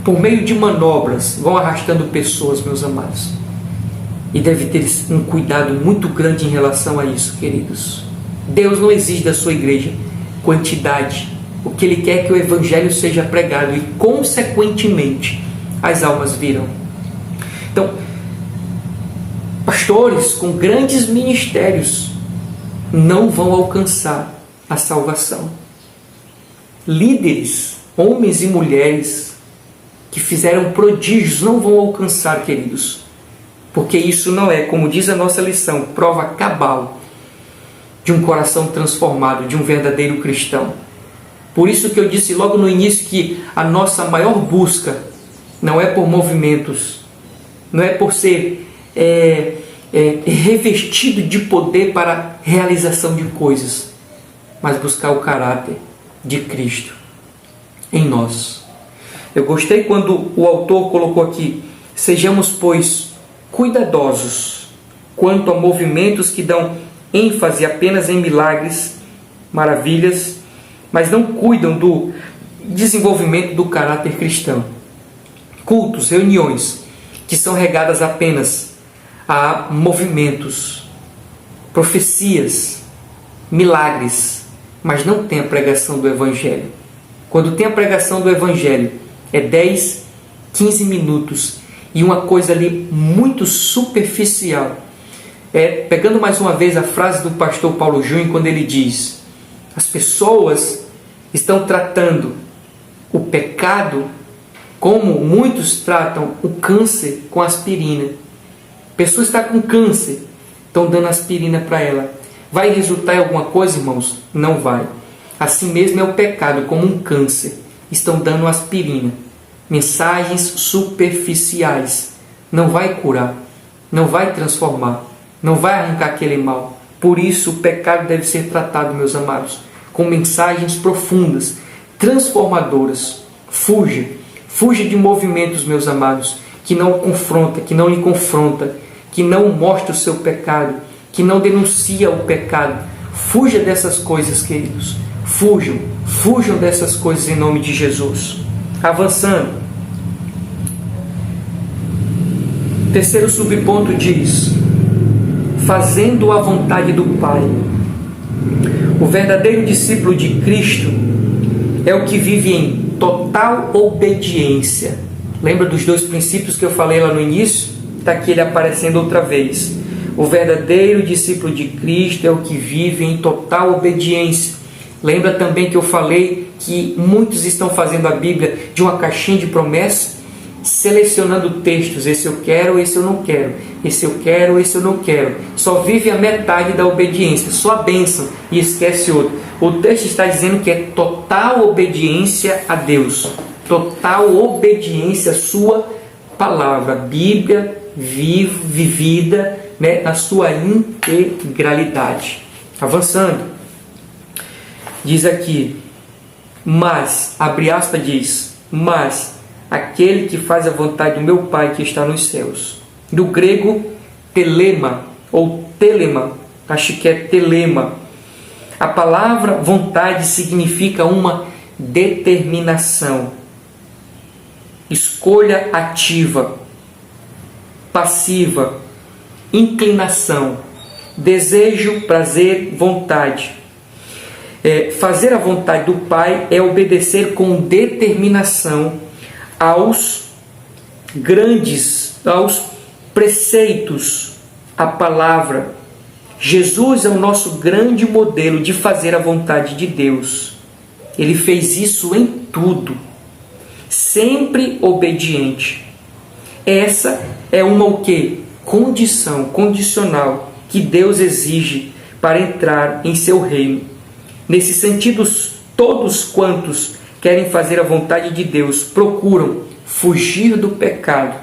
por meio de manobras, vão arrastando pessoas, meus amados. E deve ter um cuidado muito grande em relação a isso, queridos. Deus não exige da sua igreja quantidade. O que Ele quer é que o Evangelho seja pregado e, consequentemente, as almas virão. Então, pastores com grandes ministérios não vão alcançar a salvação. Líderes, homens e mulheres que fizeram prodígios não vão alcançar, queridos, porque isso não é, como diz a nossa lição, prova cabal de um coração transformado, de um verdadeiro cristão. Por isso que eu disse logo no início que a nossa maior busca não é por movimentos, não é por ser revestido de poder para a realização de coisas, mas buscar o caráter de Cristo em nós. Eu gostei quando o autor colocou aqui: sejamos, pois, cuidadosos quanto a movimentos que dão ênfase apenas em milagres, maravilhas, mas não cuidam do desenvolvimento do caráter cristão. Cultos, reuniões que são regadas apenas a movimentos, profecias, milagres, mas não tem a pregação do Evangelho. Quando tem a pregação do Evangelho, é 10, 15 minutos e uma coisa ali muito superficial. Pegando mais uma vez a frase do pastor Paulo Júnior, quando ele diz: as pessoas estão tratando o pecado como muitos tratam o câncer com aspirina. A pessoa está com câncer, estão dando aspirina para ela. Vai resultar em alguma coisa, irmãos? Não vai. Assim mesmo é o pecado, como um câncer. Estão dando aspirina. Mensagens superficiais. Não vai curar, não vai transformar, não vai arrancar aquele mal. Por isso o pecado deve ser tratado, meus amados, com mensagens profundas, transformadoras. Fuja de movimentos, meus amados, que não confronta, que não lhe confronta, que não mostra o seu pecado, que não denuncia o pecado. Fuja dessas coisas, queridos. Fujam dessas coisas em nome de Jesus. Avançando. Terceiro subponto diz: fazendo a vontade do Pai. O verdadeiro discípulo de Cristo é o que vive em total obediência. Lembra dos dois princípios que eu falei lá no início? Está aqui ele aparecendo outra vez. O verdadeiro discípulo de Cristo é o que vive em total obediência. Lembra também que eu falei que muitos estão fazendo a Bíblia de uma caixinha de promessas, selecionando textos, esse eu quero, esse eu não quero, esse eu quero, esse eu não quero. Só vive a metade da obediência, só a bênção e esquece outro. O texto está dizendo que é total obediência a Deus, total obediência à sua palavra, Bíblia vivida, né, na sua integralidade. Avançando, diz aqui, mas, abre aspas, diz, mas aquele que faz a vontade do meu Pai que está nos céus. No grego, telema, ou telema, acho que é telema. A palavra vontade significa uma determinação, escolha ativa, passiva, inclinação, desejo, prazer, vontade. Fazer a vontade do Pai é obedecer com determinação aos preceitos, a palavra. Jesus é o nosso grande modelo de fazer a vontade de Deus. Ele fez isso em tudo, sempre obediente. Essa é uma o quê? Condição, condicional, que Deus exige para entrar em seu reino. Nesse sentido, todos quantos querem fazer a vontade de Deus procuram fugir do pecado.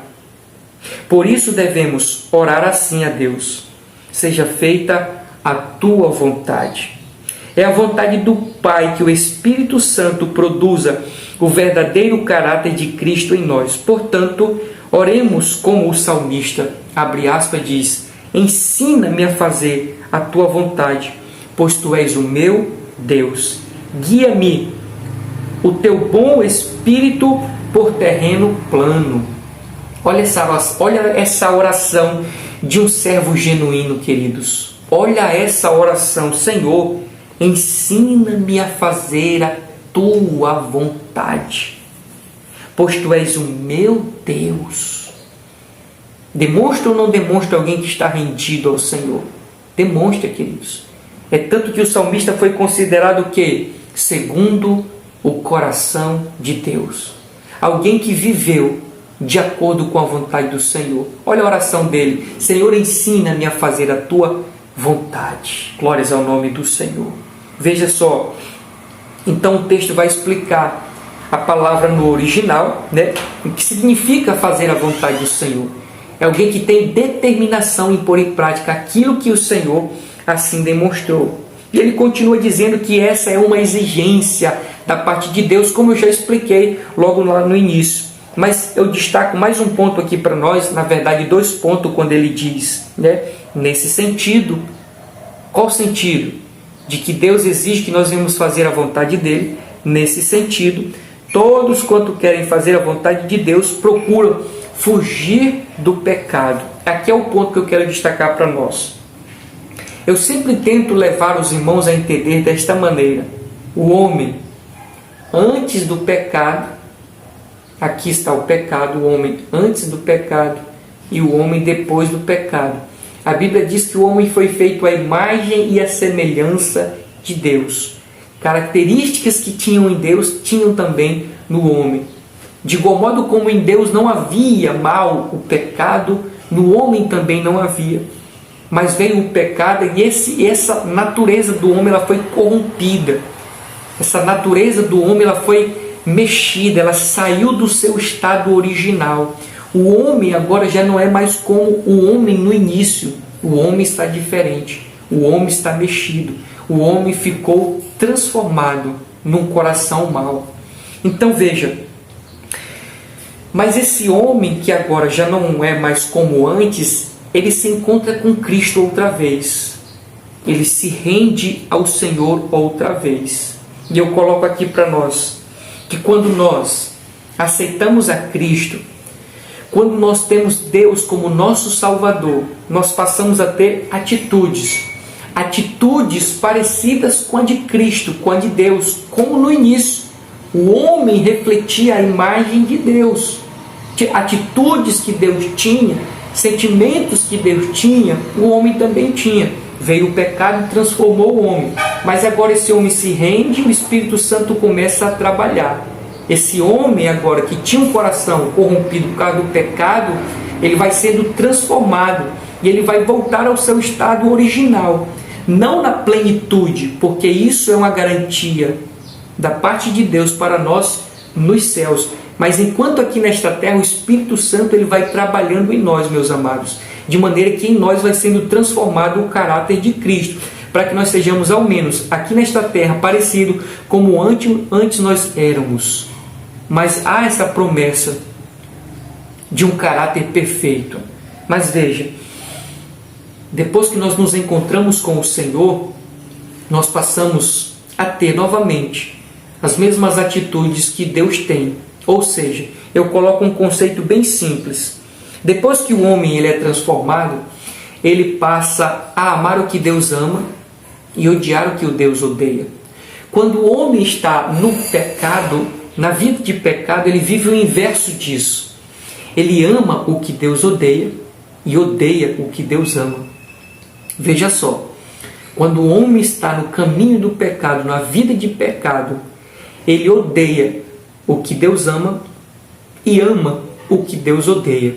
Por isso devemos orar assim a Deus: seja feita a tua vontade. É a vontade do Pai que o Espírito Santo produza o verdadeiro caráter de Cristo em nós. Portanto, oremos como o salmista, abre aspas, diz: ensina-me a fazer a tua vontade, pois tu és o meu Deus. Guia-me o teu bom Espírito por terreno plano. Olha essa oração de um servo genuíno, queridos. Olha essa oração: Senhor, ensina-me a fazer a tua vontade, pois tu és o meu Deus. Demonstra ou não demonstra alguém que está rendido ao Senhor? Demonstra, queridos. É tanto que o salmista foi considerado o quê? Segundo o coração de Deus. Alguém que viveu de acordo com a vontade do Senhor. Olha a oração dele: Senhor, ensina-me a fazer a tua vontade. Glórias ao nome do Senhor. Veja só, então o texto vai explicar a palavra no original, né? O que significa fazer a vontade do Senhor. É alguém que tem determinação em pôr em prática aquilo que o Senhor assim demonstrou. E ele continua dizendo que essa é uma exigência da parte de Deus, como eu já expliquei logo lá no início. Mas eu destaco mais um ponto aqui para nós, na verdade 2 pontos, quando ele diz, né, nesse sentido. Qual sentido? De que Deus exige que nós venhamos fazer a vontade dele. Nesse sentido, todos quanto querem fazer a vontade de Deus procuram fugir do pecado. Aqui é o ponto que eu quero destacar para nós. Eu sempre tento levar os irmãos a entender desta maneira: o homem antes do pecado, aqui está o pecado, o homem antes do pecado e o homem depois do pecado. A Bíblia diz que o homem foi feito à imagem e à semelhança de Deus. Características que tinham em Deus, tinham também no homem. De igual modo como em Deus não havia mal, o pecado, no homem também não havia. Mas veio o pecado e essa natureza do homem ela foi corrompida. Essa natureza do homem ela foi mexida, ela saiu do seu estado original. O homem agora já não é mais como o homem no início. O homem está diferente. O homem está mexido. O homem ficou transformado num coração mau. Então veja, mas esse homem que agora já não é mais como antes, ele se encontra com Cristo outra vez. Ele se rende ao Senhor outra vez. E eu coloco aqui para nós, que quando nós aceitamos a Cristo, quando nós temos Deus como nosso Salvador, nós passamos a ter atitudes parecidas com a de Cristo, com a de Deus, como no início. O homem refletia a imagem de Deus. Atitudes que Deus tinha, sentimentos que Deus tinha, o homem também tinha. Veio o pecado e transformou o homem. Mas agora esse homem se rende e o Espírito Santo começa a trabalhar. Esse homem agora que tinha um coração corrompido por causa do pecado, ele vai sendo transformado e ele vai voltar ao seu estado original. Não na plenitude, porque isso é uma garantia da parte de Deus para nós nos céus. Mas enquanto aqui nesta terra, o Espírito Santo ele vai trabalhando em nós, meus amados, de maneira que em nós vai sendo transformado o caráter de Cristo, para que nós sejamos ao menos aqui nesta terra parecido como antes nós éramos. Mas há essa promessa de um caráter perfeito. Mas veja, depois que nós nos encontramos com o Senhor, nós passamos a ter novamente as mesmas atitudes que Deus tem. Ou seja, eu coloco um conceito bem simples. Depois que o homem ele é transformado, ele passa a amar o que Deus ama e odiar o que o Deus odeia. Quando o homem está no pecado, na vida de pecado, ele vive o inverso disso. Ele ama o que Deus odeia e odeia o que Deus ama. Veja só, quando o homem está no caminho do pecado, na vida de pecado, ele odeia o que Deus ama e ama o que Deus odeia.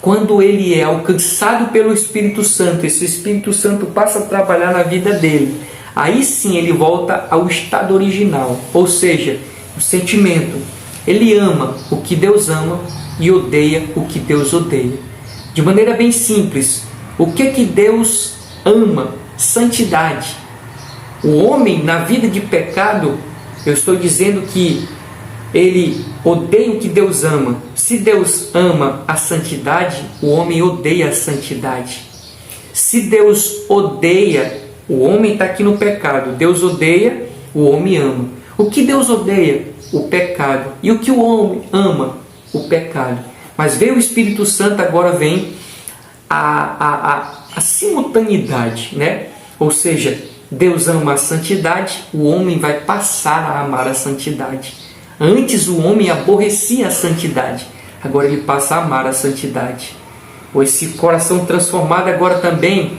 Quando ele é alcançado pelo Espírito Santo, esse Espírito Santo passa a trabalhar na vida dele, aí sim ele volta ao estado original, ou seja, o sentimento. Ele ama o que Deus ama e odeia o que Deus odeia. De maneira bem simples, o que Deus ama? Santidade. O homem na vida de pecado, eu estou dizendo que ele odeia o que Deus ama. Se Deus ama a santidade, o homem odeia a santidade. Se Deus odeia, o homem está aqui no pecado. Deus odeia, o homem ama. O que Deus odeia? O pecado. E o que o homem ama? O pecado. Mas veio o Espírito Santo, agora vem a simultaneidade, né? Ou seja, Deus ama a santidade, o homem vai passar a amar a santidade. Antes o homem aborrecia a santidade, agora ele passa a amar a santidade. Esse coração transformado agora também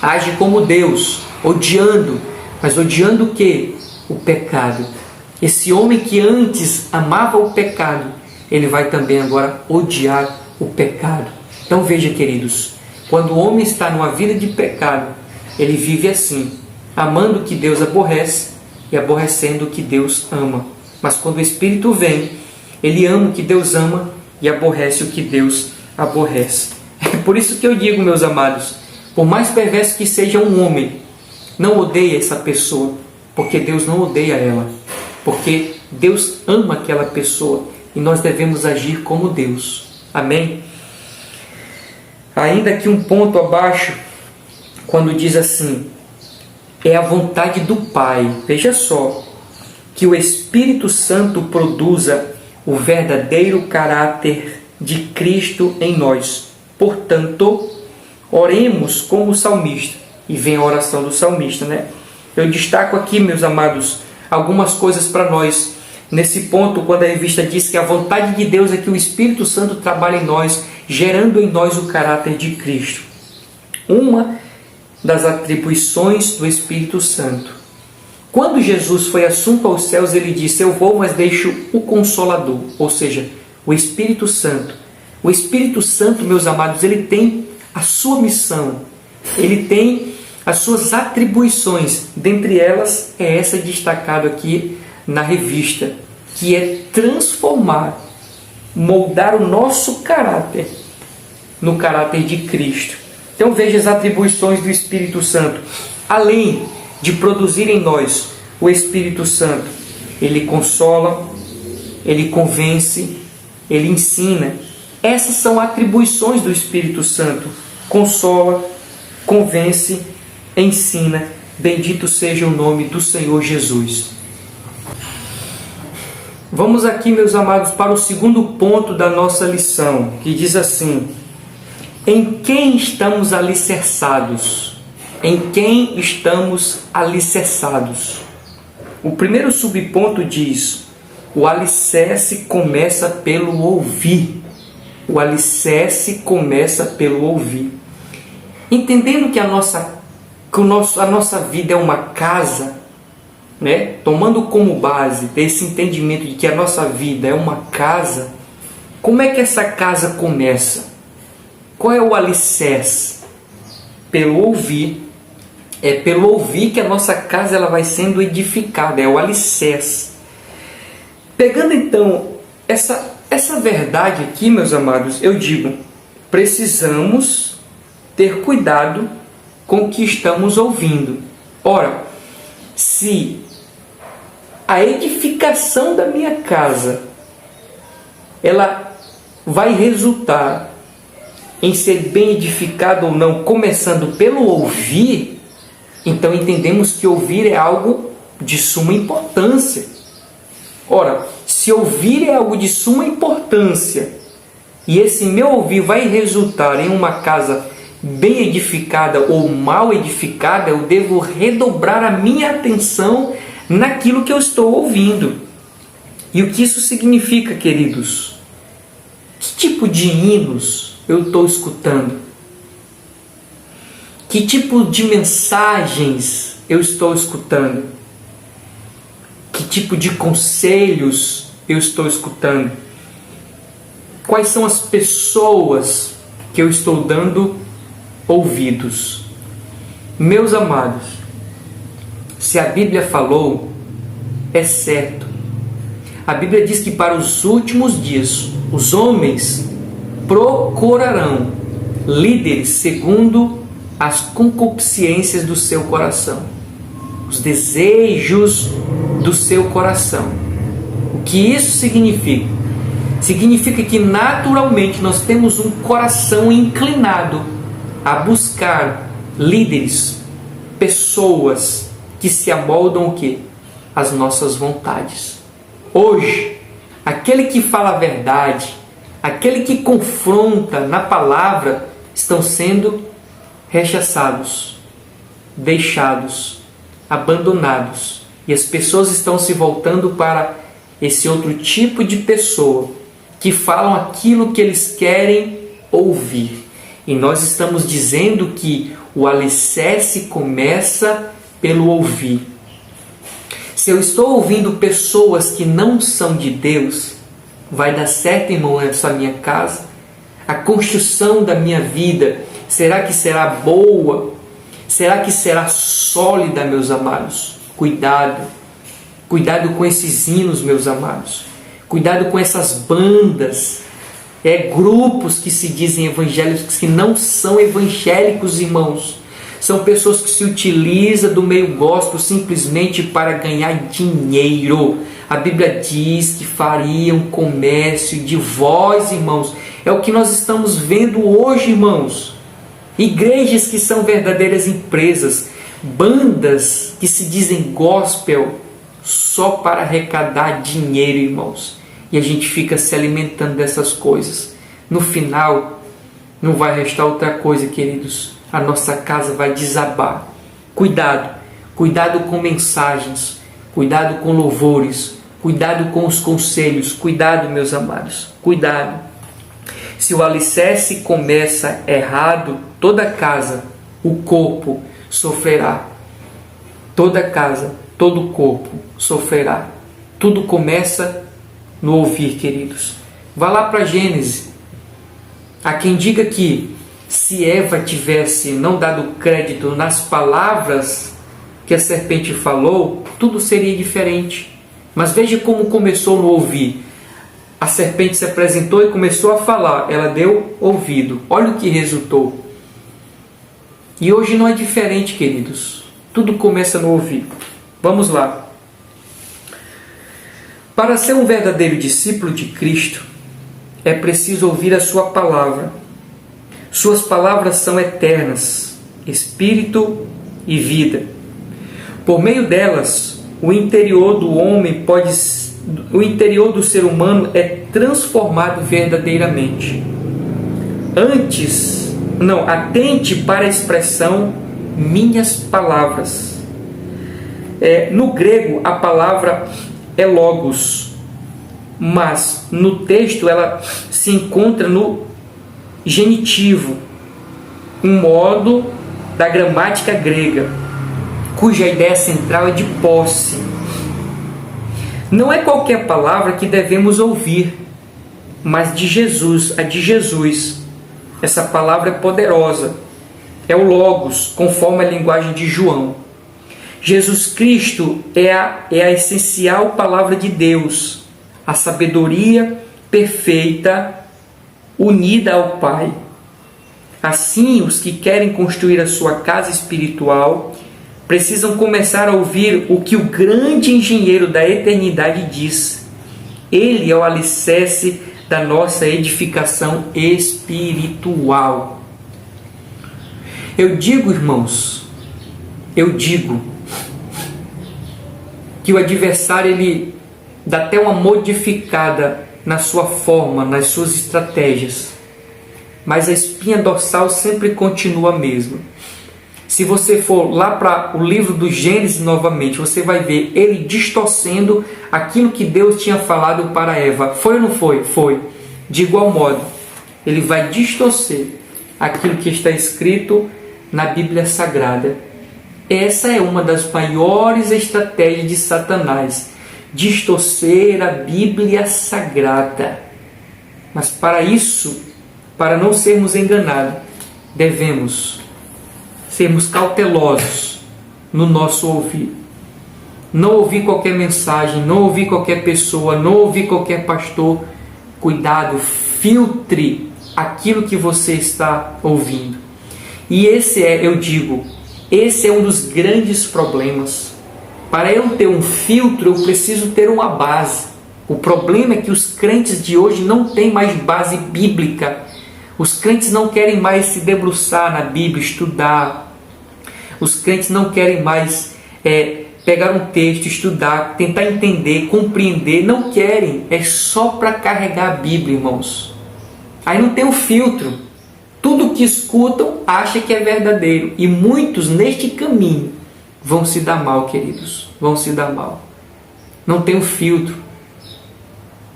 age como Deus, odiando. Mas odiando o quê? O pecado. Esse homem que antes amava o pecado, ele vai também agora odiar o pecado. Então veja, queridos, quando o homem está numa vida de pecado, ele vive assim, amando o que Deus aborrece e aborrecendo o que Deus ama. Mas quando o Espírito vem, ele ama o que Deus ama e aborrece o que Deus aborrece. É por isso que eu digo, meus amados, por mais perverso que seja um homem, não odeie essa pessoa, porque Deus não odeia ela. Porque Deus ama aquela pessoa e nós devemos agir como Deus. Amém? Ainda que um ponto abaixo, quando diz assim, é a vontade do Pai. Veja só, que o Espírito Santo produza o verdadeiro caráter de Cristo em nós. Portanto, oremos como o salmista. E vem a oração do salmista, né? Eu destaco aqui, meus amados, algumas coisas para nós. Nesse ponto, quando a revista diz que a vontade de Deus é que o Espírito Santo trabalhe em nós, gerando em nós o caráter de Cristo. Uma das atribuições do Espírito Santo. Quando Jesus foi assunto aos céus, ele disse, eu vou, mas deixo o Consolador, ou seja, o Espírito Santo. O Espírito Santo, meus amados, ele tem a sua missão, ele tem as suas atribuições, dentre elas é essa destacada aqui na revista, que é transformar, moldar o nosso caráter no caráter de Cristo. Então veja as atribuições do Espírito Santo. Além de produzir em nós O Espírito Santo, ele consola, ele convence, ele ensina. Essas são atribuições do Espírito Santo. Consola, convence, ensina. Bendito seja o nome do Senhor Jesus. Vamos aqui, meus amados, para o segundo ponto da nossa lição, que diz assim: em quem estamos alicerçados? Em quem estamos alicerçados? O primeiro subponto diz: o alicerce começa pelo ouvir. O alicerce começa pelo ouvir. Entendendo que a nossa vida é uma casa, né? Tomando como base esse entendimento de que a nossa vida é uma casa, como é que essa casa começa? Qual é o alicerce? Pelo ouvir. É pelo ouvir que a nossa casa ela vai sendo edificada, é o alicerce. Pegando então essa verdade aqui, meus amados, eu digo, precisamos ter cuidado com o que estamos ouvindo. Ora, se a edificação da minha casa ela vai resultar em ser bem edificada ou não, começando pelo ouvir, então entendemos que ouvir é algo de suma importância. Ora, se ouvir é algo de suma importância e esse meu ouvir vai resultar em uma casa bem edificada ou mal edificada, eu devo redobrar a minha atenção naquilo que eu estou ouvindo. E o que isso significa, queridos? Que tipo de hinos eu estou escutando? Que tipo de mensagens eu estou escutando? Que tipo de conselhos eu estou escutando? Quais são as pessoas que eu estou dando ouvidos? Meus amados, se a Bíblia falou, é certo. A Bíblia diz que para os últimos dias os homens procurarão líderes segundo as concupiscências do seu coração, os desejos do seu coração. O que isso significa? Significa que naturalmente nós temos um coração inclinado a buscar líderes, pessoas que se amoldam o quê? As nossas vontades. Hoje, aquele que fala a verdade, aquele que confronta na palavra, estão sendo rechaçados, deixados, abandonados. E as pessoas estão se voltando para esse outro tipo de pessoa que falam aquilo que eles querem ouvir. E nós estamos dizendo que o alicerce começa pelo ouvir. Se eu estou ouvindo pessoas que não são de Deus, vai dar certo, irmão, essa minha casa? A construção da minha vida, será que será boa? Será que será sólida, meus amados? Cuidado. Cuidado com esses hinos, meus amados. Cuidado com essas bandas. Grupos que se dizem evangélicos, que não são evangélicos, irmãos. São pessoas que se utilizam do meio gospel simplesmente para ganhar dinheiro. A Bíblia diz que fariam comércio de vós, irmãos. É o que nós estamos vendo hoje, irmãos. Igrejas que são verdadeiras empresas. Bandas que se dizem gospel só para arrecadar dinheiro, irmãos. E a gente fica se alimentando dessas coisas. No final, não vai restar outra coisa, queridos. A nossa casa vai desabar. Cuidado. Cuidado com mensagens. Cuidado com louvores. Cuidado com os conselhos. Cuidado, meus amados. Cuidado. Se o alicerce começa errado, toda casa, o corpo sofrerá. Toda casa, todo o corpo sofrerá. Tudo começa no ouvir, queridos. Vá lá para Gênesis. Há quem diga que se Eva tivesse não dado crédito nas palavras que a serpente falou, tudo seria diferente. Mas veja como começou no ouvir. A serpente se apresentou e começou a falar. Ela deu ouvido. Olha o que resultou. E hoje não é diferente, queridos. Tudo começa no ouvir. Vamos lá. Para ser um verdadeiro discípulo de Cristo, é preciso ouvir a sua palavra. Suas palavras são eternas, espírito e vida. Por meio delas, o interior do ser humano é transformado verdadeiramente. Atente para a expressão minhas palavras. No grego, a palavra é logos, mas no texto ela se encontra no genitivo, um modo da gramática grega, cuja ideia central é de posse. Não é qualquer palavra que devemos ouvir, mas de Jesus, a de Jesus. Essa palavra é poderosa, é o Logos, conforme a linguagem de João. Jesus Cristo é a essencial palavra de Deus, a sabedoria perfeita unida ao Pai. Assim, os que querem construir a sua casa espiritual precisam começar a ouvir o que o grande engenheiro da eternidade diz. Ele é o alicerce da nossa edificação espiritual. Eu digo, irmãos, que o adversário ele dá até uma modificada na sua forma, nas suas estratégias, mas a espinha dorsal sempre continua a mesma. Se você for lá para o livro do Gênesis novamente, você vai ver ele distorcendo aquilo que Deus tinha falado para Eva. Foi ou não foi? Foi. De igual modo, ele vai distorcer aquilo que está escrito na Bíblia Sagrada. Essa é uma das maiores estratégias de Satanás, distorcer a Bíblia Sagrada. Mas para isso, para não sermos enganados, devemos sermos cautelosos no nosso ouvir. Não ouvir qualquer mensagem, não ouvir qualquer pessoa, não ouvir qualquer pastor. Cuidado, filtre aquilo que você está ouvindo. E esse é um dos grandes problemas. Para eu ter um filtro, eu preciso ter uma base. O problema é que os crentes de hoje não têm mais base bíblica. Os crentes não querem mais se debruçar na Bíblia, estudar. Os crentes não querem mais pegar um texto, estudar, tentar entender, compreender. Não querem. É só para carregar a Bíblia, irmãos. Aí não tem um filtro. Tudo que escutam acha que é verdadeiro. E muitos neste caminho vão se dar mal, queridos. Vão se dar mal. Não tem um filtro.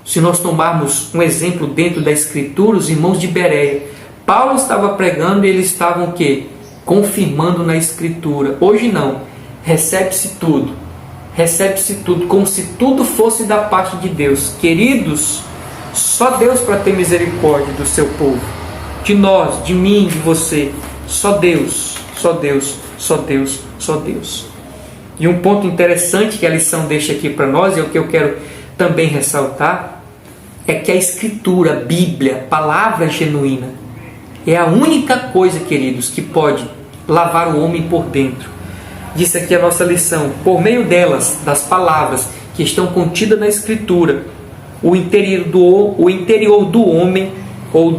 Se nós tomarmos um exemplo dentro da Escritura, os irmãos de Bereia, Paulo estava pregando e eles estavam o quê? Confirmando na Escritura. Hoje não. Recebe-se tudo, como se tudo fosse da parte de Deus. Queridos, só Deus para ter misericórdia do seu povo, de nós, de mim, de você. Só Deus, só Deus, só Deus, só Deus. E um ponto interessante que a lição deixa aqui para nós, e é o que eu quero também ressaltar, é que a Escritura, a Bíblia, palavra genuína, é a única coisa, queridos, que pode lavar o homem por dentro. Disse aqui a nossa lição, por meio delas, das palavras que estão contidas na Escritura, o interior do homem, ou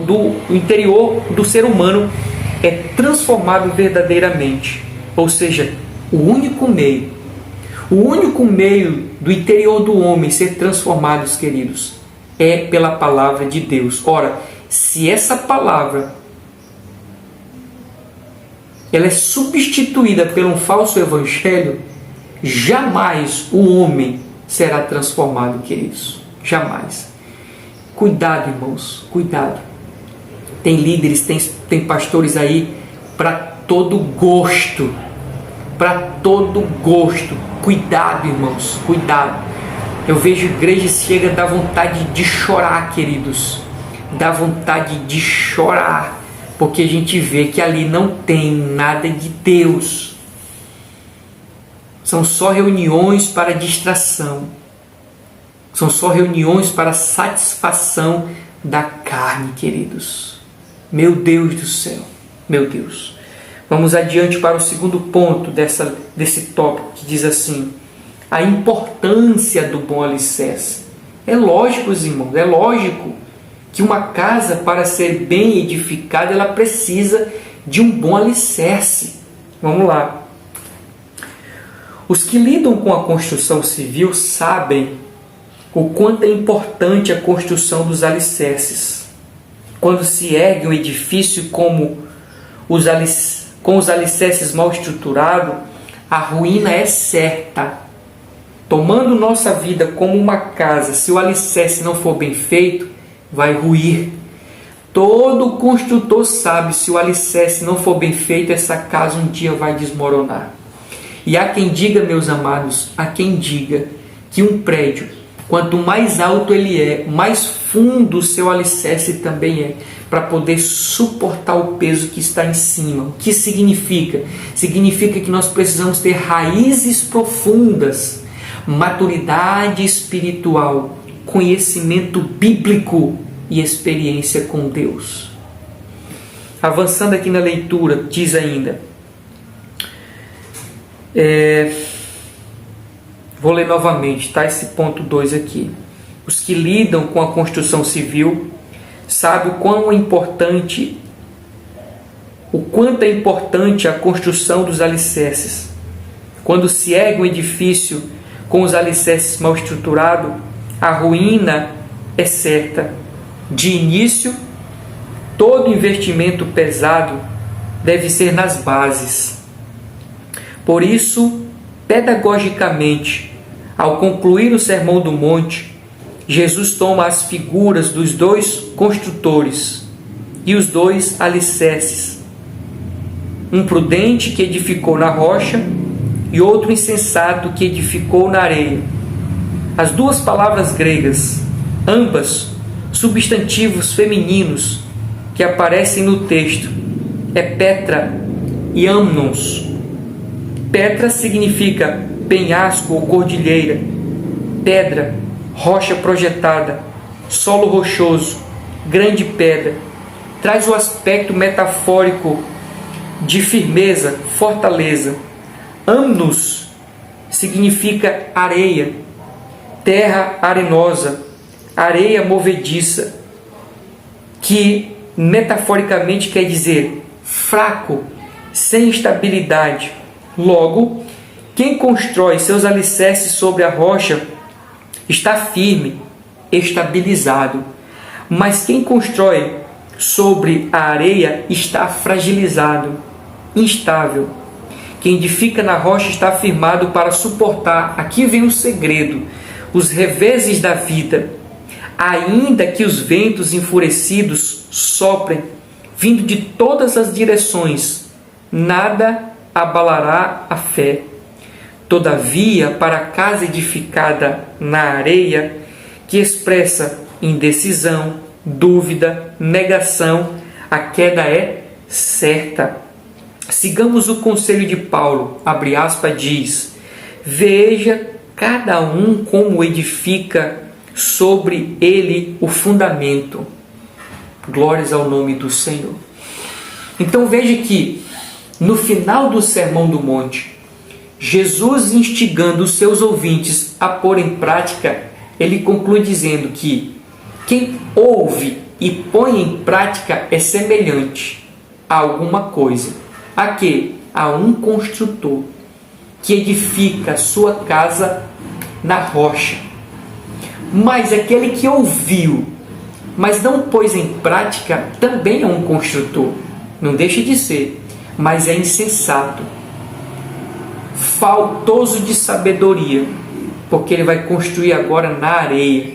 o interior do ser humano, é transformado verdadeiramente. Ou seja, o único meio do interior do homem ser transformado, queridos, é pela palavra de Deus. Ora, se essa palavra ela é substituída por um falso evangelho, jamais o homem será transformado, queridos. Jamais. Cuidado, irmãos, cuidado. Tem líderes, tem pastores aí para todo gosto. Para todo gosto. Cuidado, irmãos, cuidado. Eu vejo igrejas que chega a dar vontade de chorar, queridos. Dá vontade de chorar. Porque a gente vê que ali não tem nada de Deus. São só reuniões para distração. São só reuniões para satisfação da carne, queridos. Meu Deus do céu. Meu Deus. Vamos adiante para o segundo ponto desse tópico, que diz assim: a importância do bom alicerce. É lógico, irmãos, é lógico que uma casa, para ser bem edificada, ela precisa de um bom alicerce. Vamos lá. Os que lidam com a construção civil sabem o quanto é importante a construção dos alicerces. Quando se ergue um edifício com os alicerces mal estruturados, a ruína é certa. Tomando nossa vida como uma casa, se o alicerce não for bem feito, vai ruir. Todo construtor sabe, se o alicerce não for bem feito, essa casa um dia vai desmoronar. E há quem diga, meus amados, há quem diga que um prédio, quanto mais alto ele é, mais fundo o seu alicerce também é, para poder suportar o peso que está em cima. O que significa? Significa que nós precisamos ter raízes profundas, maturidade espiritual, conhecimento bíblico e experiência com Deus. Avançando aqui na leitura, diz ainda, vou ler novamente, tá? Esse ponto 2 aqui. Os que lidam com a construção civil sabem o quanto é importante a construção dos alicerces. Quando se ergue um edifício com os alicerces mal estruturados, a ruína é certa. De início, todo investimento pesado deve ser nas bases. Por isso, pedagogicamente, ao concluir o Sermão do Monte, Jesus toma as figuras dos dois construtores e os dois alicerces. Um prudente que edificou na rocha e outro insensato que edificou na areia. As duas palavras gregas, ambas substantivos femininos que aparecem no texto, é Petra e Amnos. Petra significa penhasco ou cordilheira, pedra, rocha projetada, solo rochoso, grande pedra. Traz o aspecto metafórico de firmeza, fortaleza. Amnos significa areia, terra arenosa, areia movediça, que metaforicamente quer dizer fraco, sem estabilidade. Logo, quem constrói seus alicerces sobre a rocha está firme, estabilizado, mas quem constrói sobre a areia está fragilizado, instável. Quem edifica na rocha está firmado para suportar, aqui vem o segredo, os reveses da vida. Ainda que os ventos enfurecidos soprem, vindo de todas as direções, nada abalará a fé. Todavia, para a casa edificada na areia, que expressa indecisão, dúvida, negação, a queda é certa. Sigamos o conselho de Paulo, abre aspas, diz: veja cada um como edifica sobre ele o fundamento. Glórias ao nome do Senhor. Então veja que no final do Sermão do Monte, Jesus instigando os seus ouvintes a pôr em prática, ele conclui dizendo que quem ouve e põe em prática é semelhante a alguma coisa. A quê? A um construtor que edifica a sua casa na rocha. Mas aquele que ouviu, mas não pôs em prática, também é um construtor. Não deixa de ser, mas é insensato, faltoso de sabedoria, porque ele vai construir agora na areia.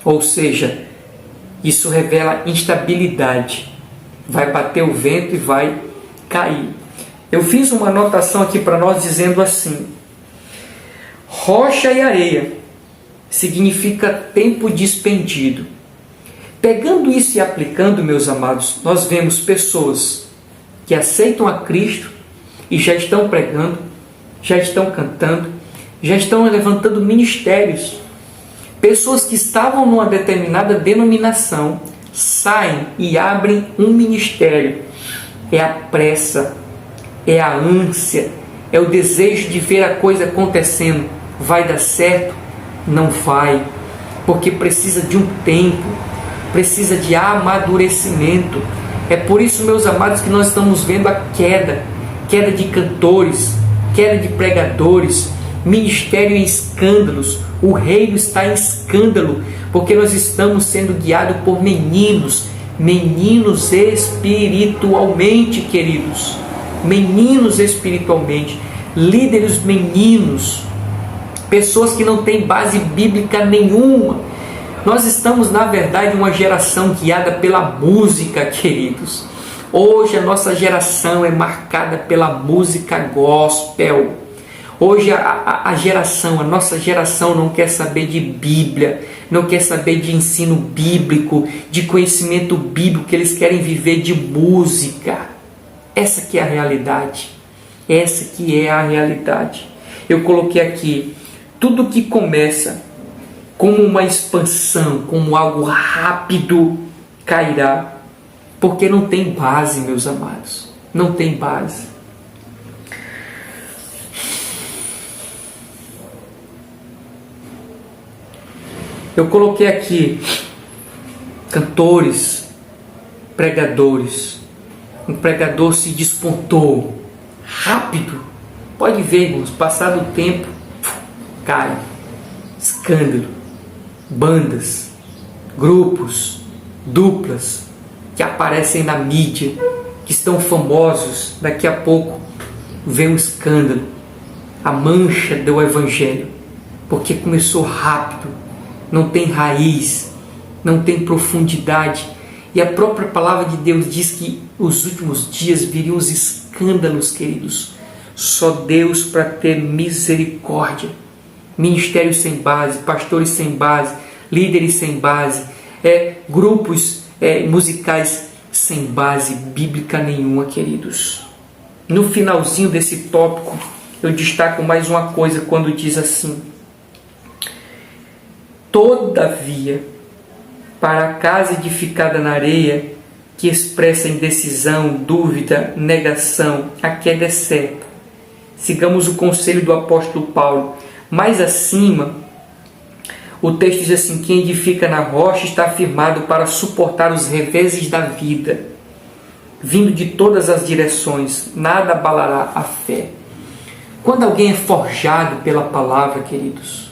Ou seja, isso revela instabilidade. Vai bater o vento e vai cair. Eu fiz uma anotação aqui para nós dizendo assim: rocha e areia significa tempo despendido. Pegando isso e aplicando, meus amados, nós vemos pessoas que aceitam a Cristo e já estão pregando, já estão cantando, já estão levantando ministérios. Pessoas que estavam numa determinada denominação saem e abrem um ministério. É a pressa, é a ânsia, é o desejo de ver a coisa acontecendo. Vai dar certo? Não vai. porque precisa de um tempo, precisa de amadurecimento. É por isso, meus amados, que nós estamos vendo a queda de cantores, queda de pregadores, ministério em escândalos. O reino está em escândalo, porque nós estamos sendo guiados por meninos espiritualmente, queridos, meninos espiritualmente, líderes meninos, pessoas que não têm base bíblica nenhuma. Nós estamos, na verdade, uma geração guiada pela música, queridos. Hoje a nossa geração é marcada pela música gospel. Hoje a nossa geração não quer saber de Bíblia, não quer saber de ensino bíblico, de conhecimento bíblico, eles querem viver de música. Essa que é a realidade. Essa que é a realidade. Eu coloquei aqui, tudo que começa como uma expansão, como algo rápido, cairá, porque não tem base, meus amados, não tem base. Eu coloquei aqui cantores, pregadores. Um pregador se despontou rápido. Pode ver, irmãos, passado o tempo, cai. Escândalo. Bandas, grupos, duplas que aparecem na mídia, que estão famosos, daqui a pouco vem um escândalo. A mancha do evangelho, porque começou rápido, não tem raiz, não tem profundidade. E a própria palavra de Deus diz que os últimos dias viriam os escândalos, queridos. Só Deus para ter misericórdia. Ministérios sem base, pastores sem base, líderes sem base, grupos musicais sem base bíblica nenhuma, queridos. No finalzinho desse tópico, eu destaco mais uma coisa quando diz assim: todavia, para a casa edificada na areia, que expressa indecisão, dúvida, negação, a queda é certa. Sigamos o conselho do apóstolo Paulo. Mais acima, o texto diz assim: quem edifica na rocha está afirmado para suportar os reveses da vida, vindo de todas as direções, nada abalará a fé. Quando alguém é forjado pela palavra, queridos,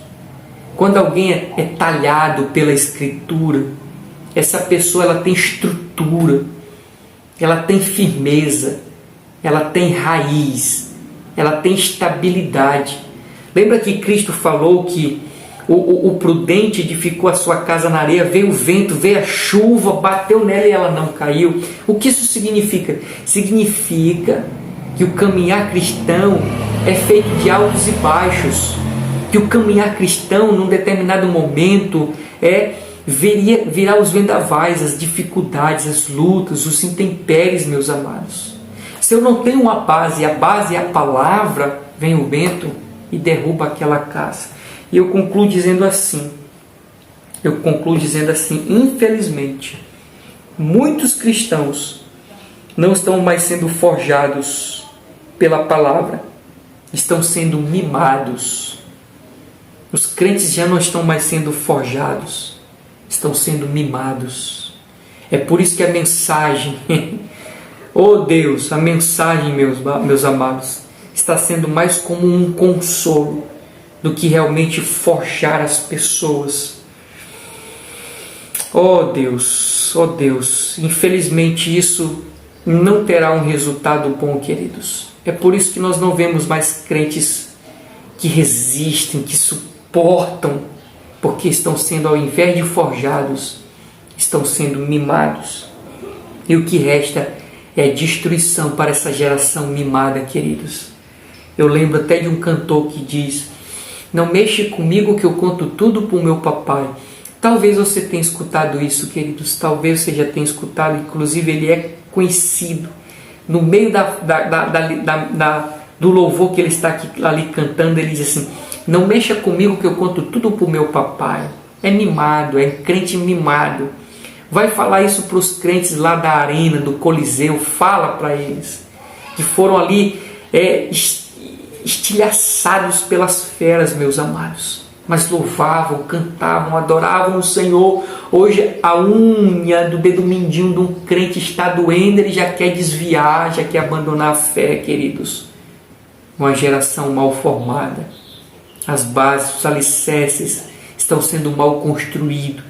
quando alguém é talhado pela Escritura, essa pessoa ela tem estrutura, ela tem firmeza, ela tem raiz, ela tem estabilidade. Lembra que Cristo falou que o prudente edificou a sua casa na areia, veio o vento, veio a chuva, bateu nela e ela não caiu. O que isso significa? Significa que o caminhar cristão é feito de altos e baixos. Que o caminhar cristão, num determinado momento, virá os vendavais, as dificuldades, as lutas, os intempéries, meus amados. Se eu não tenho uma base, e a base é a palavra, vem o vento e derruba aquela casa. E eu concluo dizendo assim, infelizmente, muitos cristãos não estão mais sendo forjados pela palavra, estão sendo mimados. Os crentes já não estão mais sendo forjados, estão sendo mimados. É por isso que a mensagem, oh Deus, a mensagem, meus amados, está sendo mais como um consolo do que realmente forjar as pessoas. Oh Deus, infelizmente isso não terá um resultado bom, queridos. É por isso que nós não vemos mais crentes que resistem, que suportam, porque estão sendo, ao invés de forjados, estão sendo mimados. E o que resta é destruição para essa geração mimada, queridos. Eu lembro até de um cantor que diz: não mexe comigo que eu conto tudo para o meu papai. Talvez você tenha escutado isso, queridos. Talvez você já tenha escutado. Inclusive ele é conhecido. No meio do louvor que ele está ali cantando, ele diz assim: não mexa comigo que eu conto tudo para o meu papai. É mimado, é crente mimado. Vai falar isso para os crentes lá da arena, do Coliseu. Fala para eles que foram ali estilhaçados pelas feras, meus amados. mas louvavam, cantavam, adoravam o Senhor. Hoje a unha do dedo mindinho de um crente está doendo, ele já quer desviar, já quer abandonar a fé, queridos. Uma geração mal formada. As bases, os alicerces estão sendo mal construídos.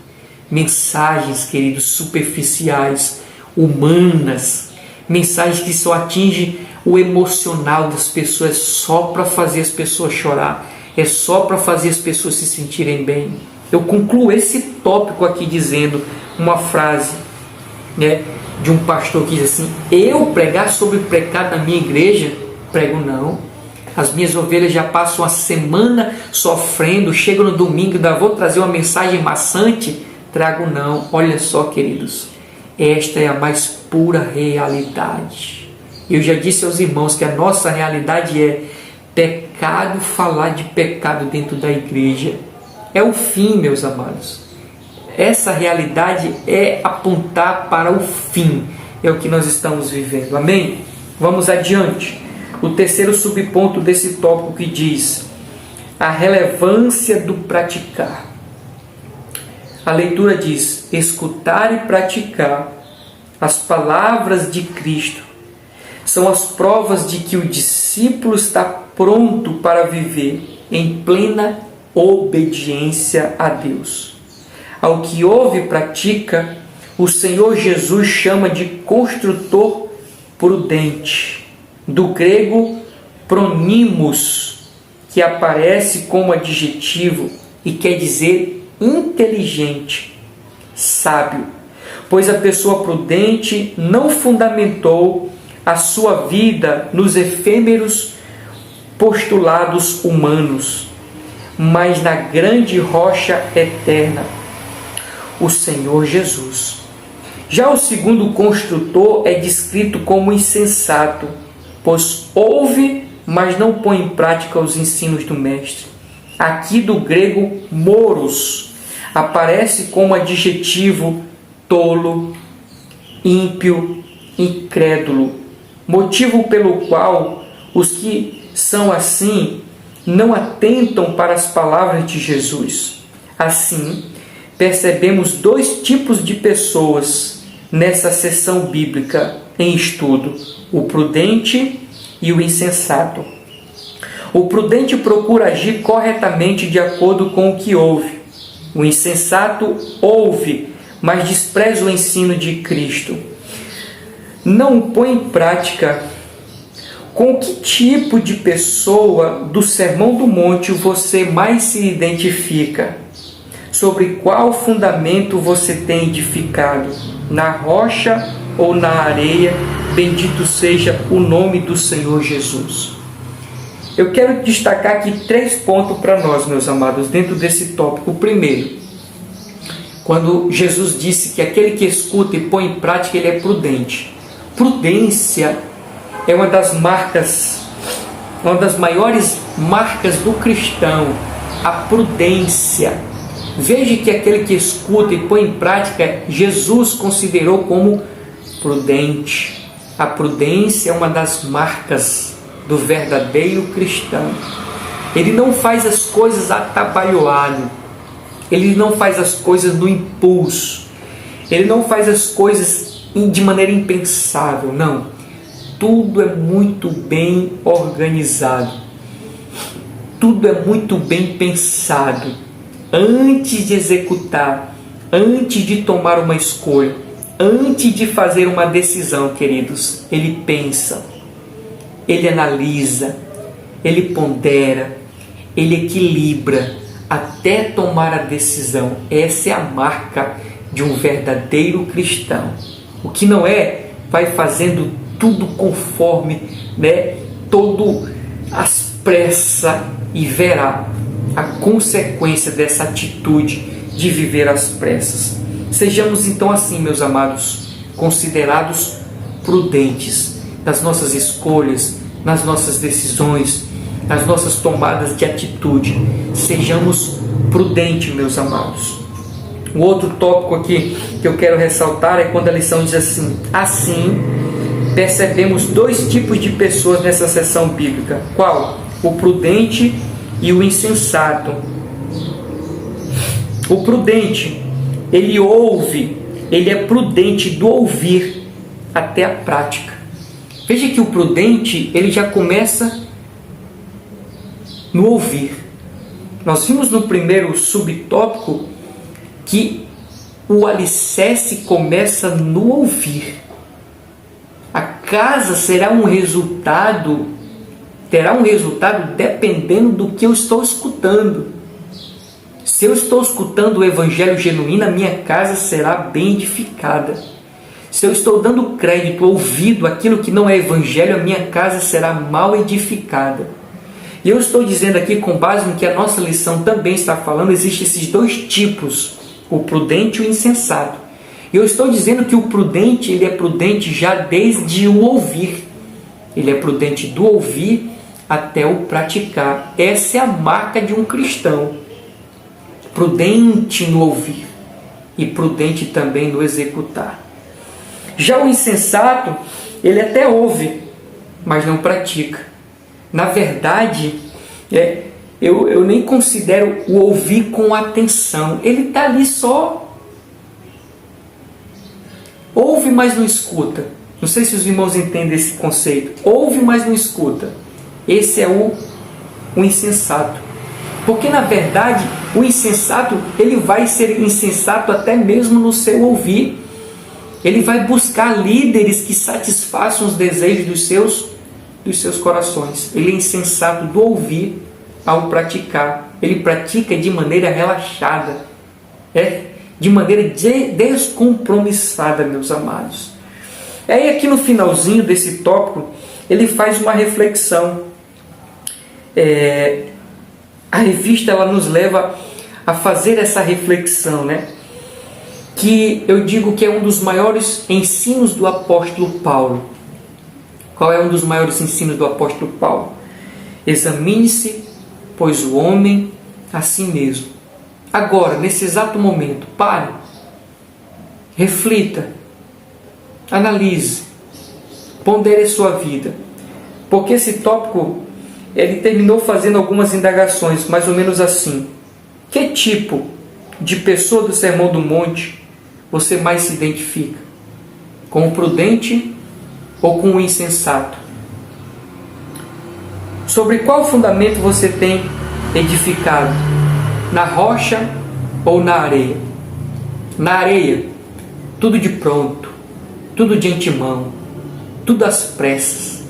Mensagens, queridos, superficiais, humanas, mensagens que só atingem o emocional das pessoas, só para fazer as pessoas chorar, é só para fazer as pessoas se sentirem bem. Eu concluo esse tópico aqui dizendo uma frase, de um pastor que diz assim: eu pregar sobre pecado na minha igreja? Prego não. As minhas ovelhas já passam a semana sofrendo, chego no domingo e vou trazer uma mensagem maçante? Trago não. Olha só, queridos, esta é a mais pura realidade. Eu já disse aos irmãos que a nossa realidade é pecado, falar de pecado dentro da igreja. É o fim, meus amados. Essa realidade é apontar para o fim. É o que nós estamos vivendo. Amém? Vamos adiante. O terceiro subponto desse tópico que diz a relevância do praticar. A leitura diz: escutar e praticar as palavras de Cristo são as provas de que o discípulo está pronto para viver em plena obediência a Deus. Ao que ouve e pratica, o Senhor Jesus chama de construtor prudente, do grego pronimos, que aparece como adjetivo e quer dizer inteligente, sábio, pois a pessoa prudente não fundamentou a sua vida nos efêmeros postulados humanos, mas na grande rocha eterna, o Senhor Jesus. Já o segundo construtor é descrito como insensato, pois ouve, mas não põe em prática os ensinos do mestre. Aqui do grego moros, aparece como adjetivo tolo, ímpio, incrédulo, motivo pelo qual os que são assim não atentam para as palavras de Jesus. Assim, percebemos dois tipos de pessoas nessa seção bíblica em estudo: o prudente e o insensato. O prudente procura agir corretamente de acordo com o que ouve. O insensato ouve, mas despreza o ensino de Cristo. Não o põe em prática. Com que tipo de pessoa do Sermão do Monte você mais se identifica? Sobre qual fundamento você tem edificado? Na rocha ou na areia? Bendito seja o nome do Senhor Jesus. Eu quero destacar aqui 3 pontos para nós, meus amados, dentro desse tópico. O primeiro, quando Jesus disse que aquele que escuta e põe em prática, ele é prudente. Prudência é uma das marcas, uma das maiores marcas do cristão, a prudência. Veja que aquele que escuta e põe em prática, Jesus considerou como prudente. A prudência é uma das marcas do verdadeiro cristão. Ele não faz as coisas atabalhoado, ele não faz as coisas no impulso, ele não faz as coisas de maneira impensável, não. Tudo é muito bem organizado, tudo é muito bem pensado. Antes de executar, antes de tomar uma escolha, antes de fazer uma decisão, queridos, ele pensa, ele analisa, ele pondera, ele equilibra até tomar a decisão. Essa é a marca de um verdadeiro cristão. O que não é, vai fazendo tudo conforme, todo às pressas, e verá a consequência dessa atitude de viver às pressas. Sejamos então assim, meus amados, considerados prudentes nas nossas escolhas, nas nossas decisões, nas nossas tomadas de atitude. Sejamos prudentes, meus amados. O outro tópico aqui que eu quero ressaltar é quando a lição diz assim: assim, percebemos 2 tipos de pessoas nessa seção bíblica. Qual? O prudente e o insensato. O prudente, ele ouve, ele é prudente do ouvir até a prática. Veja que o prudente, ele já começa no ouvir. Nós vimos no primeiro subtópico que o alicerce começa no ouvir. A casa terá um resultado dependendo do que eu estou escutando. Se eu estou escutando o evangelho genuíno, a minha casa será bem edificada. Se eu estou dando crédito, ouvido àquilo que não é evangelho, a minha casa será mal edificada. E eu estou dizendo aqui, com base no que a nossa lição também está falando, existem esses dois tipos, o prudente e o insensato. E eu estou dizendo que o prudente, ele é prudente já desde o ouvir. Ele é prudente do ouvir até o praticar. Essa é a marca de um cristão. Prudente no ouvir e prudente também no executar. Já o insensato, ele até ouve, mas não pratica. Na verdade, eu nem considero o ouvir com atenção. Ele está ali só. Ouve, mas não escuta. Não sei se os irmãos entendem esse conceito. Ouve, mas não escuta. Esse é o insensato. Porque, na verdade, o insensato, ele vai ser insensato até mesmo no seu ouvir. Ele vai buscar líderes que satisfaçam os desejos dos seus corações. Ele é insensato do ouvir ao praticar. Ele pratica de maneira relaxada, de maneira descompromissada, meus amados. Aí aqui no finalzinho desse tópico, ele faz uma reflexão. A revista, ela nos leva a fazer essa reflexão, que eu digo que é um dos maiores ensinos do apóstolo Paulo. Qual é um dos maiores ensinos do apóstolo Paulo? Examine-se, pois, o homem a si mesmo. Agora, nesse exato momento, pare, reflita, analise, pondere sua vida. Porque esse tópico, ele terminou fazendo algumas indagações, mais ou menos assim. Que tipo de pessoa do Sermão do Monte você mais se identifica? Com o prudente ou com o insensato? Sobre qual fundamento você tem edificado? Na rocha ou na areia? Na areia, tudo de pronto, tudo de antemão, tudo às pressas,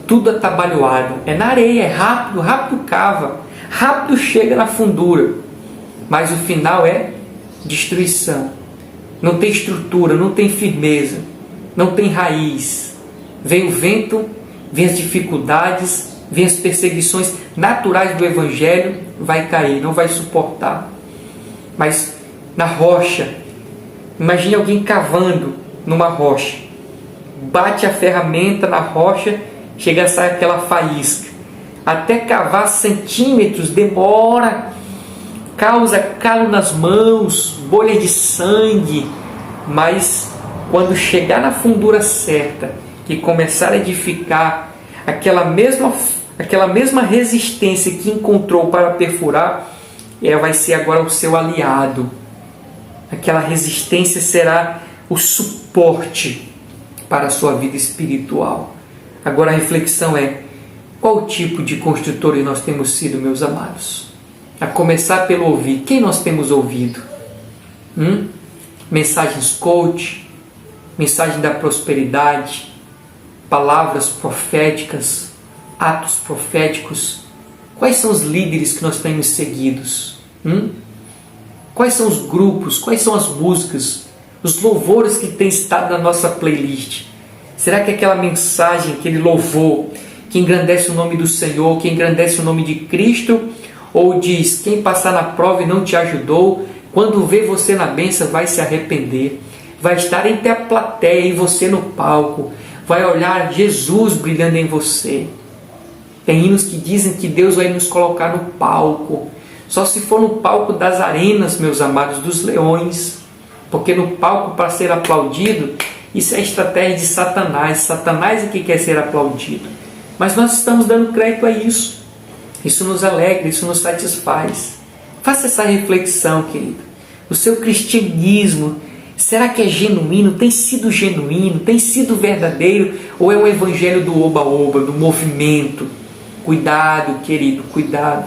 tudo atabalhoado. É na areia, é rápido, rápido cava, rápido chega na fundura, mas o final é destruição. Não tem estrutura, não tem firmeza, não tem raiz. Vem o vento, vem as dificuldades, vem as perseguições naturais do Evangelho, vai cair, não vai suportar. Mas na rocha, imagine alguém cavando numa rocha, bate a ferramenta na rocha, chega a sair aquela faísca. Até cavar centímetros demora, causa calo nas mãos, bolha de sangue, mas quando chegar na fundura certa e começar a edificar, aquela mesma resistência que encontrou para perfurar, vai ser agora o seu aliado. Aquela resistência será o suporte para a sua vida espiritual. Agora a reflexão é: qual tipo de construtores nós temos sido, meus amados? A começar pelo ouvir. Quem nós temos ouvido? Mensagens coach, mensagem da prosperidade, palavras proféticas, atos proféticos. Quais são os líderes que nós temos seguidos? Quais são os grupos? Quais são as músicas? Os louvores que têm estado na nossa playlist? Será que aquela mensagem, aquele louvor que engrandece o nome do Senhor, que engrandece o nome de Cristo, ou diz: quem passar na prova e não te ajudou, quando vê você na bênção vai se arrepender, vai estar entre a plateia e você no palco, vai olhar Jesus brilhando em você. Tem hinos que dizem que Deus vai nos colocar no palco, só se for no palco das arenas, meus amados, dos leões, porque no palco para ser aplaudido, isso é estratégia de Satanás. Satanás é que quer ser aplaudido, mas nós estamos dando crédito a isso. Isso nos alegra, isso nos satisfaz. Faça essa reflexão, querido. O seu cristianismo, será que é genuíno? Tem sido genuíno? Tem sido verdadeiro? Ou é um evangelho do oba-oba, do movimento? Cuidado, querido, cuidado.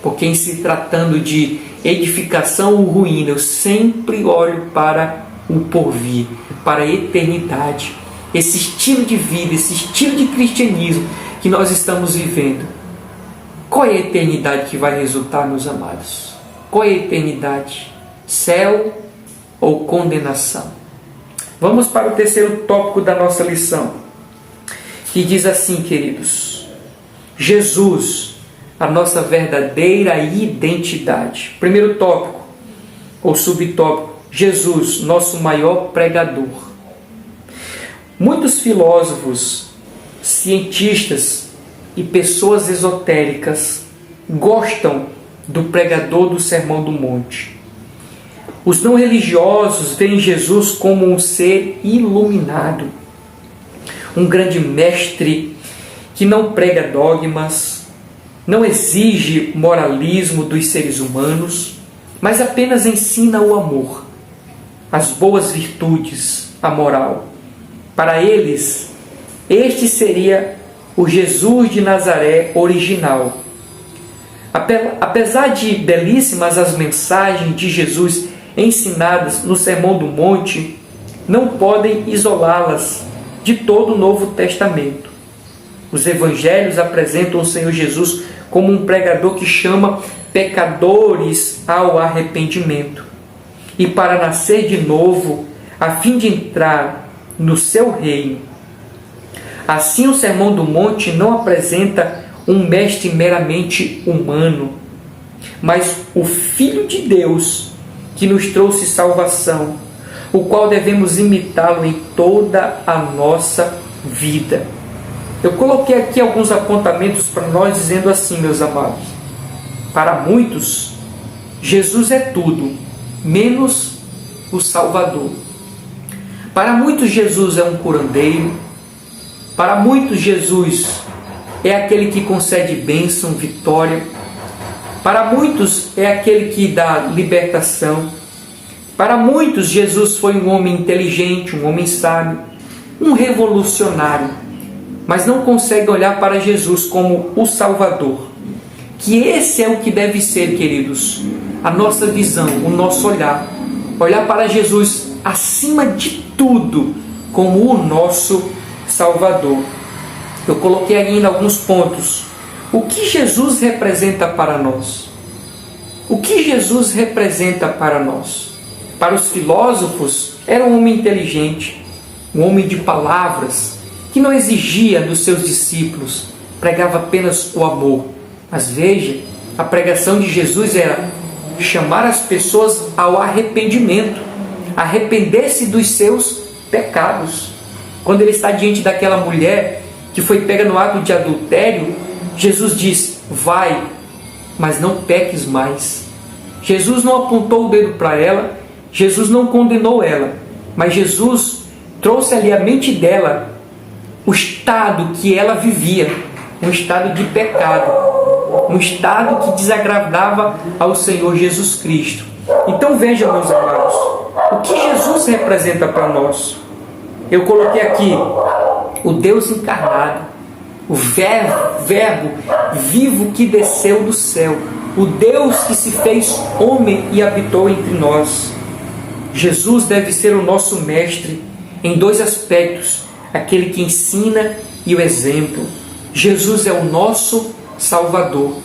Porque em se tratando de edificação ou ruína, eu sempre olho para o porvir, para a eternidade. Esse estilo de vida, esse estilo de cristianismo que nós estamos vivendo. Qual é a eternidade que vai resultar, meus amados? Qual é a eternidade? Céu ou condenação? Vamos para o terceiro tópico da nossa lição, que diz assim, queridos: Jesus, a nossa verdadeira identidade. Primeiro tópico, ou subtópico: Jesus, nosso maior pregador. Muitos filósofos, cientistas e pessoas esotéricas gostam do pregador do Sermão do Monte. Os não religiosos veem Jesus como um ser iluminado, um grande mestre que não prega dogmas, não exige moralismo dos seres humanos, mas apenas ensina o amor, as boas virtudes, a moral. Para eles, este seria o Jesus de Nazaré original. Apesar de belíssimas as mensagens de Jesus ensinadas no Sermão do Monte, não podem isolá-las de todo o Novo Testamento. Os evangelhos apresentam o Senhor Jesus como um pregador que chama pecadores ao arrependimento e para nascer de novo, a fim de entrar no seu reino. Assim, o Sermão do Monte não apresenta um mestre meramente humano, mas o Filho de Deus que nos trouxe salvação, o qual devemos imitá-lo em toda a nossa vida. Eu coloquei aqui alguns apontamentos para nós, dizendo assim, meus amados: para muitos, Jesus é tudo, menos o Salvador. Para muitos, Jesus é um curandeiro. Para muitos, Jesus é aquele que concede bênção, vitória. Para muitos, é aquele que dá libertação. Para muitos, Jesus foi um homem inteligente, um homem sábio, um revolucionário. Mas não conseguem olhar para Jesus como o Salvador. Que esse é o que deve ser, queridos, a nossa visão, o nosso olhar. Olhar para Jesus acima de tudo como o nosso Salvador. Eu coloquei ainda alguns pontos. O que Jesus representa para nós? O que Jesus representa para nós? Para os filósofos, era um homem inteligente, um homem de palavras, que não exigia dos seus discípulos, pregava apenas o amor. Mas veja, a pregação de Jesus era chamar as pessoas ao arrependimento, arrepender-se dos seus pecados. Quando ele está diante daquela mulher que foi pega no ato de adultério, Jesus diz: vai, mas não peques mais. Jesus não apontou o dedo para ela, Jesus não condenou ela, mas Jesus trouxe ali à mente dela o estado que ela vivia, um estado de pecado, um estado que desagradava ao Senhor Jesus Cristo. Então veja, meus amados, o que Jesus representa para nós. Eu coloquei aqui o Deus encarnado, o verbo vivo que desceu do céu, o Deus que se fez homem e habitou entre nós. Jesus deve ser o nosso mestre em dois aspectos: aquele que ensina e o exemplo. Jesus é o nosso Salvador.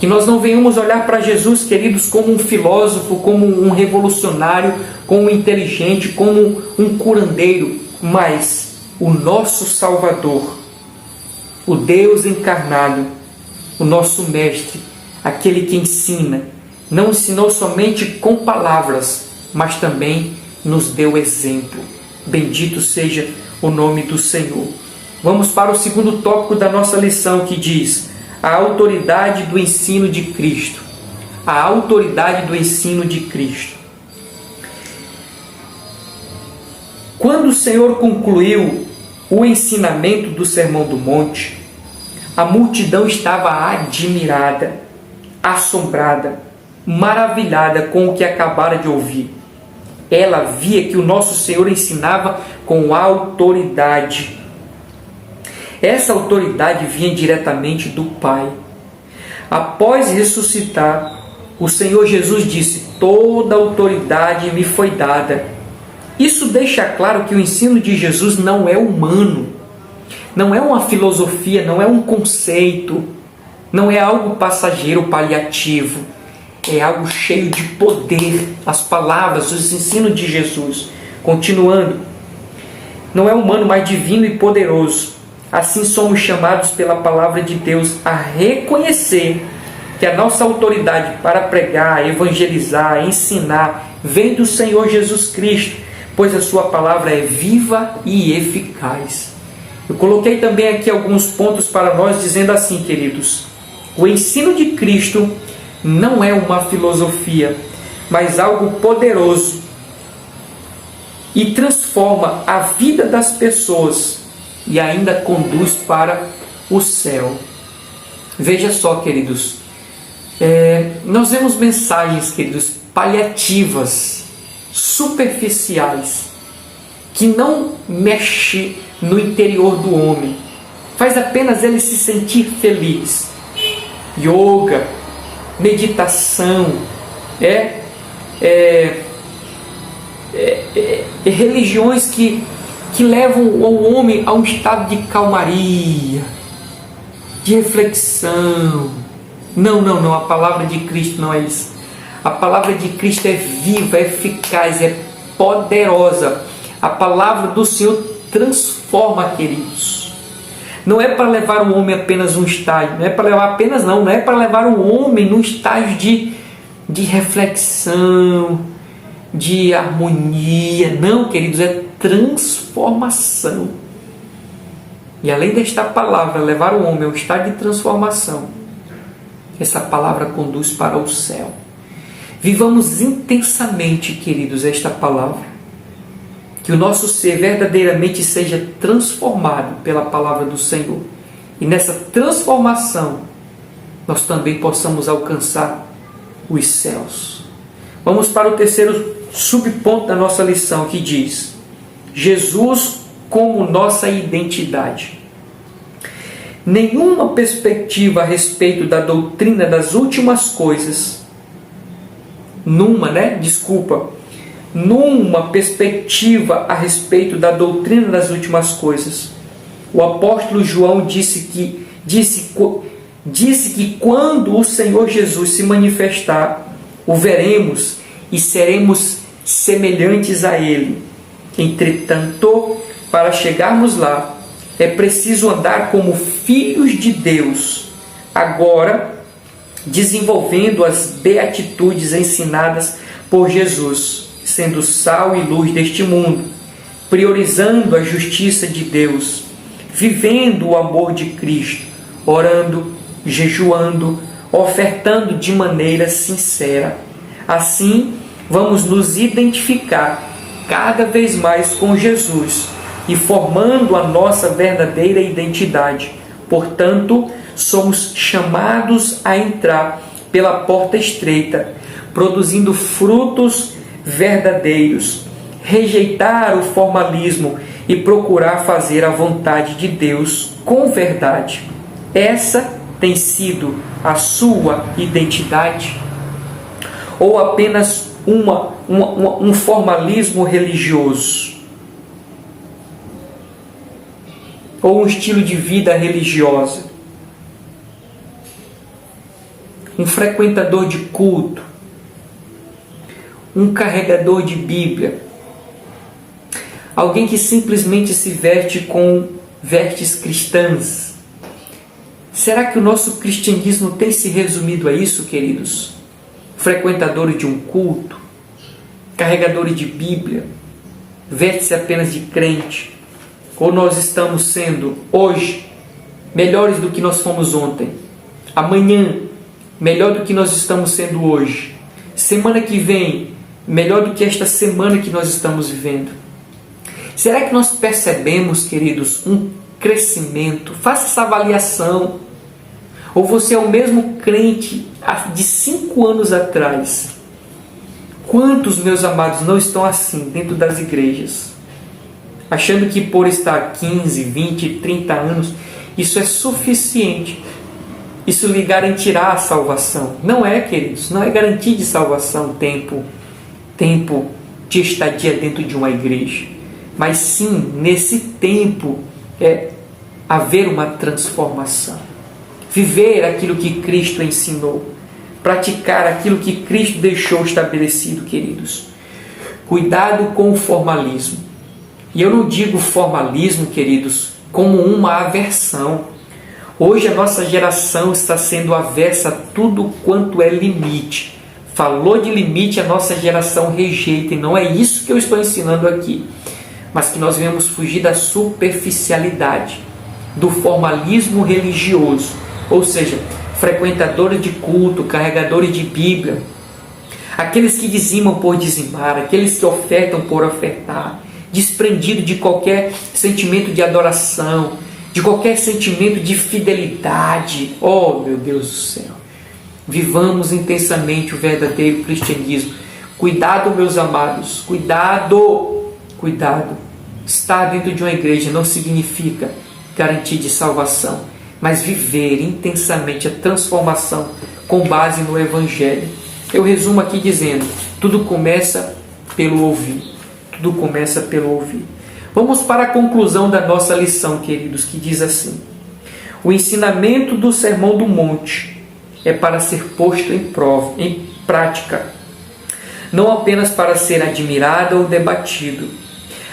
Que nós não venhamos olhar para Jesus, queridos, como um filósofo, como um revolucionário, como um inteligente, como um curandeiro, mas o nosso Salvador, o Deus encarnado, o nosso mestre, aquele que ensina, não ensinou somente com palavras, mas também nos deu exemplo. Bendito seja o nome do Senhor. Vamos para o segundo tópico da nossa lição, que diz: a autoridade do ensino de Cristo. A autoridade do ensino de Cristo. Quando o Senhor concluiu o ensinamento do Sermão do Monte, a multidão estava admirada, assombrada, maravilhada com o que acabara de ouvir. Ela via que o nosso Senhor ensinava com autoridade. Essa autoridade vinha diretamente do Pai. Após ressuscitar, o Senhor Jesus disse: toda autoridade me foi dada. Isso deixa claro que o ensino de Jesus não é humano, não é uma filosofia, não é um conceito, não é algo passageiro, paliativo. É algo cheio de poder. As palavras, os ensinos de Jesus. Continuando, não é humano, mas divino e poderoso. Assim somos chamados pela palavra de Deus a reconhecer que a nossa autoridade para pregar, evangelizar, ensinar, vem do Senhor Jesus Cristo, pois a sua palavra é viva e eficaz. Eu coloquei também aqui alguns pontos para nós, dizendo assim, queridos: o ensino de Cristo não é uma filosofia, mas algo poderoso e transforma a vida das pessoas e ainda conduz para o céu. Veja só, queridos, nós vemos mensagens, queridos, paliativas, superficiais, que não mexe no interior do homem, faz apenas ele se sentir feliz. Yoga, meditação, religiões que levam o homem a um estado de calmaria, de reflexão. Não, a palavra de Cristo não é isso. A palavra de Cristo é viva, é eficaz, é poderosa. A palavra do Senhor transforma, queridos. Não é para levar o homem apenas um estágio, não é para levar apenas não é para levar o homem num estágio de reflexão, de harmonia. Não, queridos, é transformação. E além desta palavra levar o homem ao estado de transformação, essa palavra conduz para o céu. Vivamos intensamente, queridos, esta palavra. Que o nosso ser verdadeiramente seja transformado pela palavra do Senhor. E nessa transformação, nós também possamos alcançar os céus. Vamos para o terceiro subponto da nossa lição, que diz: Jesus como nossa identidade. Nenhuma perspectiva a respeito da doutrina das últimas coisas, numa perspectiva a respeito da doutrina das últimas coisas, o apóstolo João disse que quando o Senhor Jesus se manifestar, o veremos e seremos semelhantes a Ele. Entretanto, para chegarmos lá, é preciso andar como filhos de Deus, agora desenvolvendo as beatitudes ensinadas por Jesus, sendo sal e luz deste mundo, priorizando a justiça de Deus, vivendo o amor de Cristo, orando, jejuando, ofertando de maneira sincera. Assim, vamos nos identificar cada vez mais com Jesus e formando a nossa verdadeira identidade. Portanto, somos chamados a entrar pela porta estreita, produzindo frutos verdadeiros, rejeitar o formalismo e procurar fazer a vontade de Deus com verdade. Essa tem sido a sua identidade? Ou apenas um formalismo religioso? Ou um estilo de vida religiosa? Um frequentador de culto? Um carregador de Bíblia? Alguém que simplesmente se veste com vestes cristãs? Será que o nosso cristianismo tem se resumido a isso, queridos? Frequentadores de um culto? Carregadores de Bíblia? Veste-se apenas de crente? Ou nós estamos sendo, hoje, melhores do que nós fomos ontem? Amanhã, melhor do que nós estamos sendo hoje? Semana que vem, melhor do que esta semana que nós estamos vivendo? Será que nós percebemos, queridos, um crescimento? Faça essa avaliação. Ou você é o mesmo crente de 5 anos atrás? Quantos, meus amados, não estão assim dentro das igrejas? Achando que por estar 15, 20, 30 anos, isso é suficiente. Isso lhe garantirá a salvação. Não é, queridos, não é garantia de salvação tempo de estadia dentro de uma igreja. Mas sim, nesse tempo, haver uma transformação. Viver aquilo que Cristo ensinou. Praticar aquilo que Cristo deixou estabelecido, queridos. Cuidado com o formalismo. E eu não digo formalismo, queridos, como uma aversão. Hoje a nossa geração está sendo aversa a tudo quanto é limite. Falou de limite, a nossa geração rejeita. E não é isso que eu estou ensinando aqui. Mas que nós devemos fugir da superficialidade, do formalismo religioso. Ou seja, frequentadores de culto, carregadores de Bíblia, aqueles que dizimam por dizimar, aqueles que ofertam por ofertar, desprendido de qualquer sentimento de adoração, de qualquer sentimento de fidelidade. Oh, meu Deus do céu! Vivamos intensamente o verdadeiro cristianismo. Cuidado, meus amados, cuidado, cuidado. Estar dentro de uma igreja não significa garantia de salvação, mas viver intensamente a transformação com base no Evangelho. Eu resumo aqui dizendo, tudo começa pelo ouvir. Tudo começa pelo ouvir. Vamos para a conclusão da nossa lição, queridos, que diz assim: o ensinamento do Sermão do Monte é para ser posto em prática, não apenas para ser admirado ou debatido.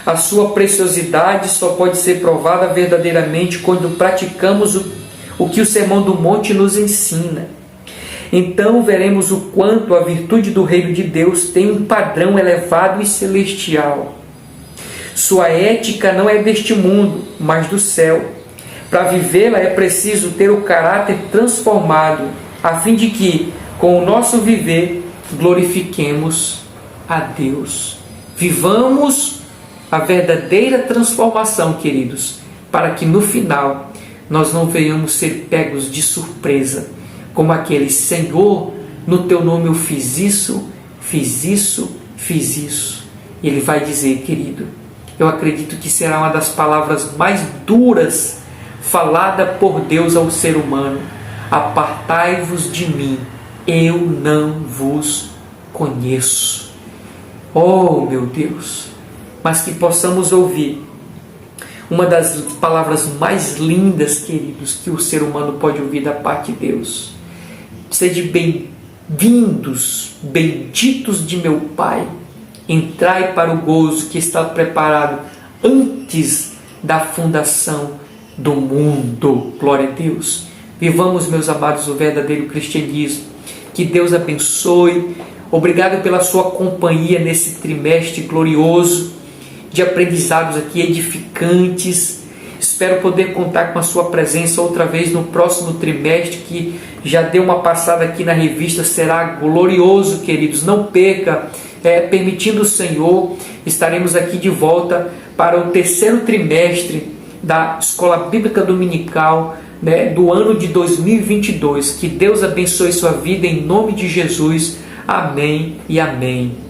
A sua preciosidade só pode ser provada verdadeiramente quando praticamos o que o Sermão do Monte nos ensina. Então veremos o quanto a virtude do reino de Deus tem um padrão elevado e celestial. Sua ética não é deste mundo, mas do céu. Para vivê-la é preciso ter o caráter transformado, a fim de que, com o nosso viver, glorifiquemos a Deus. Vivamos a verdadeira transformação, queridos, para que no final nós não venhamos ser pegos de surpresa, como aquele: Senhor, no teu nome eu fiz isso, fiz isso, fiz isso. E ele vai dizer, querido, eu acredito que será uma das palavras mais duras falada por Deus ao ser humano: apartai-vos de mim, eu não vos conheço. Oh, meu Deus! Mas que possamos ouvir uma das palavras mais lindas, queridos, que o ser humano pode ouvir da parte de Deus. Sede bem-vindos, benditos de meu Pai, entrai para o gozo que está preparado antes da fundação do mundo. Glória a Deus. Vivamos, meus amados, o verdadeiro cristianismo. Que Deus abençoe. Obrigado pela sua companhia nesse trimestre glorioso de aprendizados aqui edificantes. Espero poder contar com a sua presença outra vez no próximo trimestre, que já deu uma passada aqui na revista, será glorioso, queridos. Não perca, permitindo o Senhor, estaremos aqui de volta para o terceiro trimestre da Escola Bíblica Dominical, do ano de 2022. Que Deus abençoe sua vida em nome de Jesus. Amém e amém.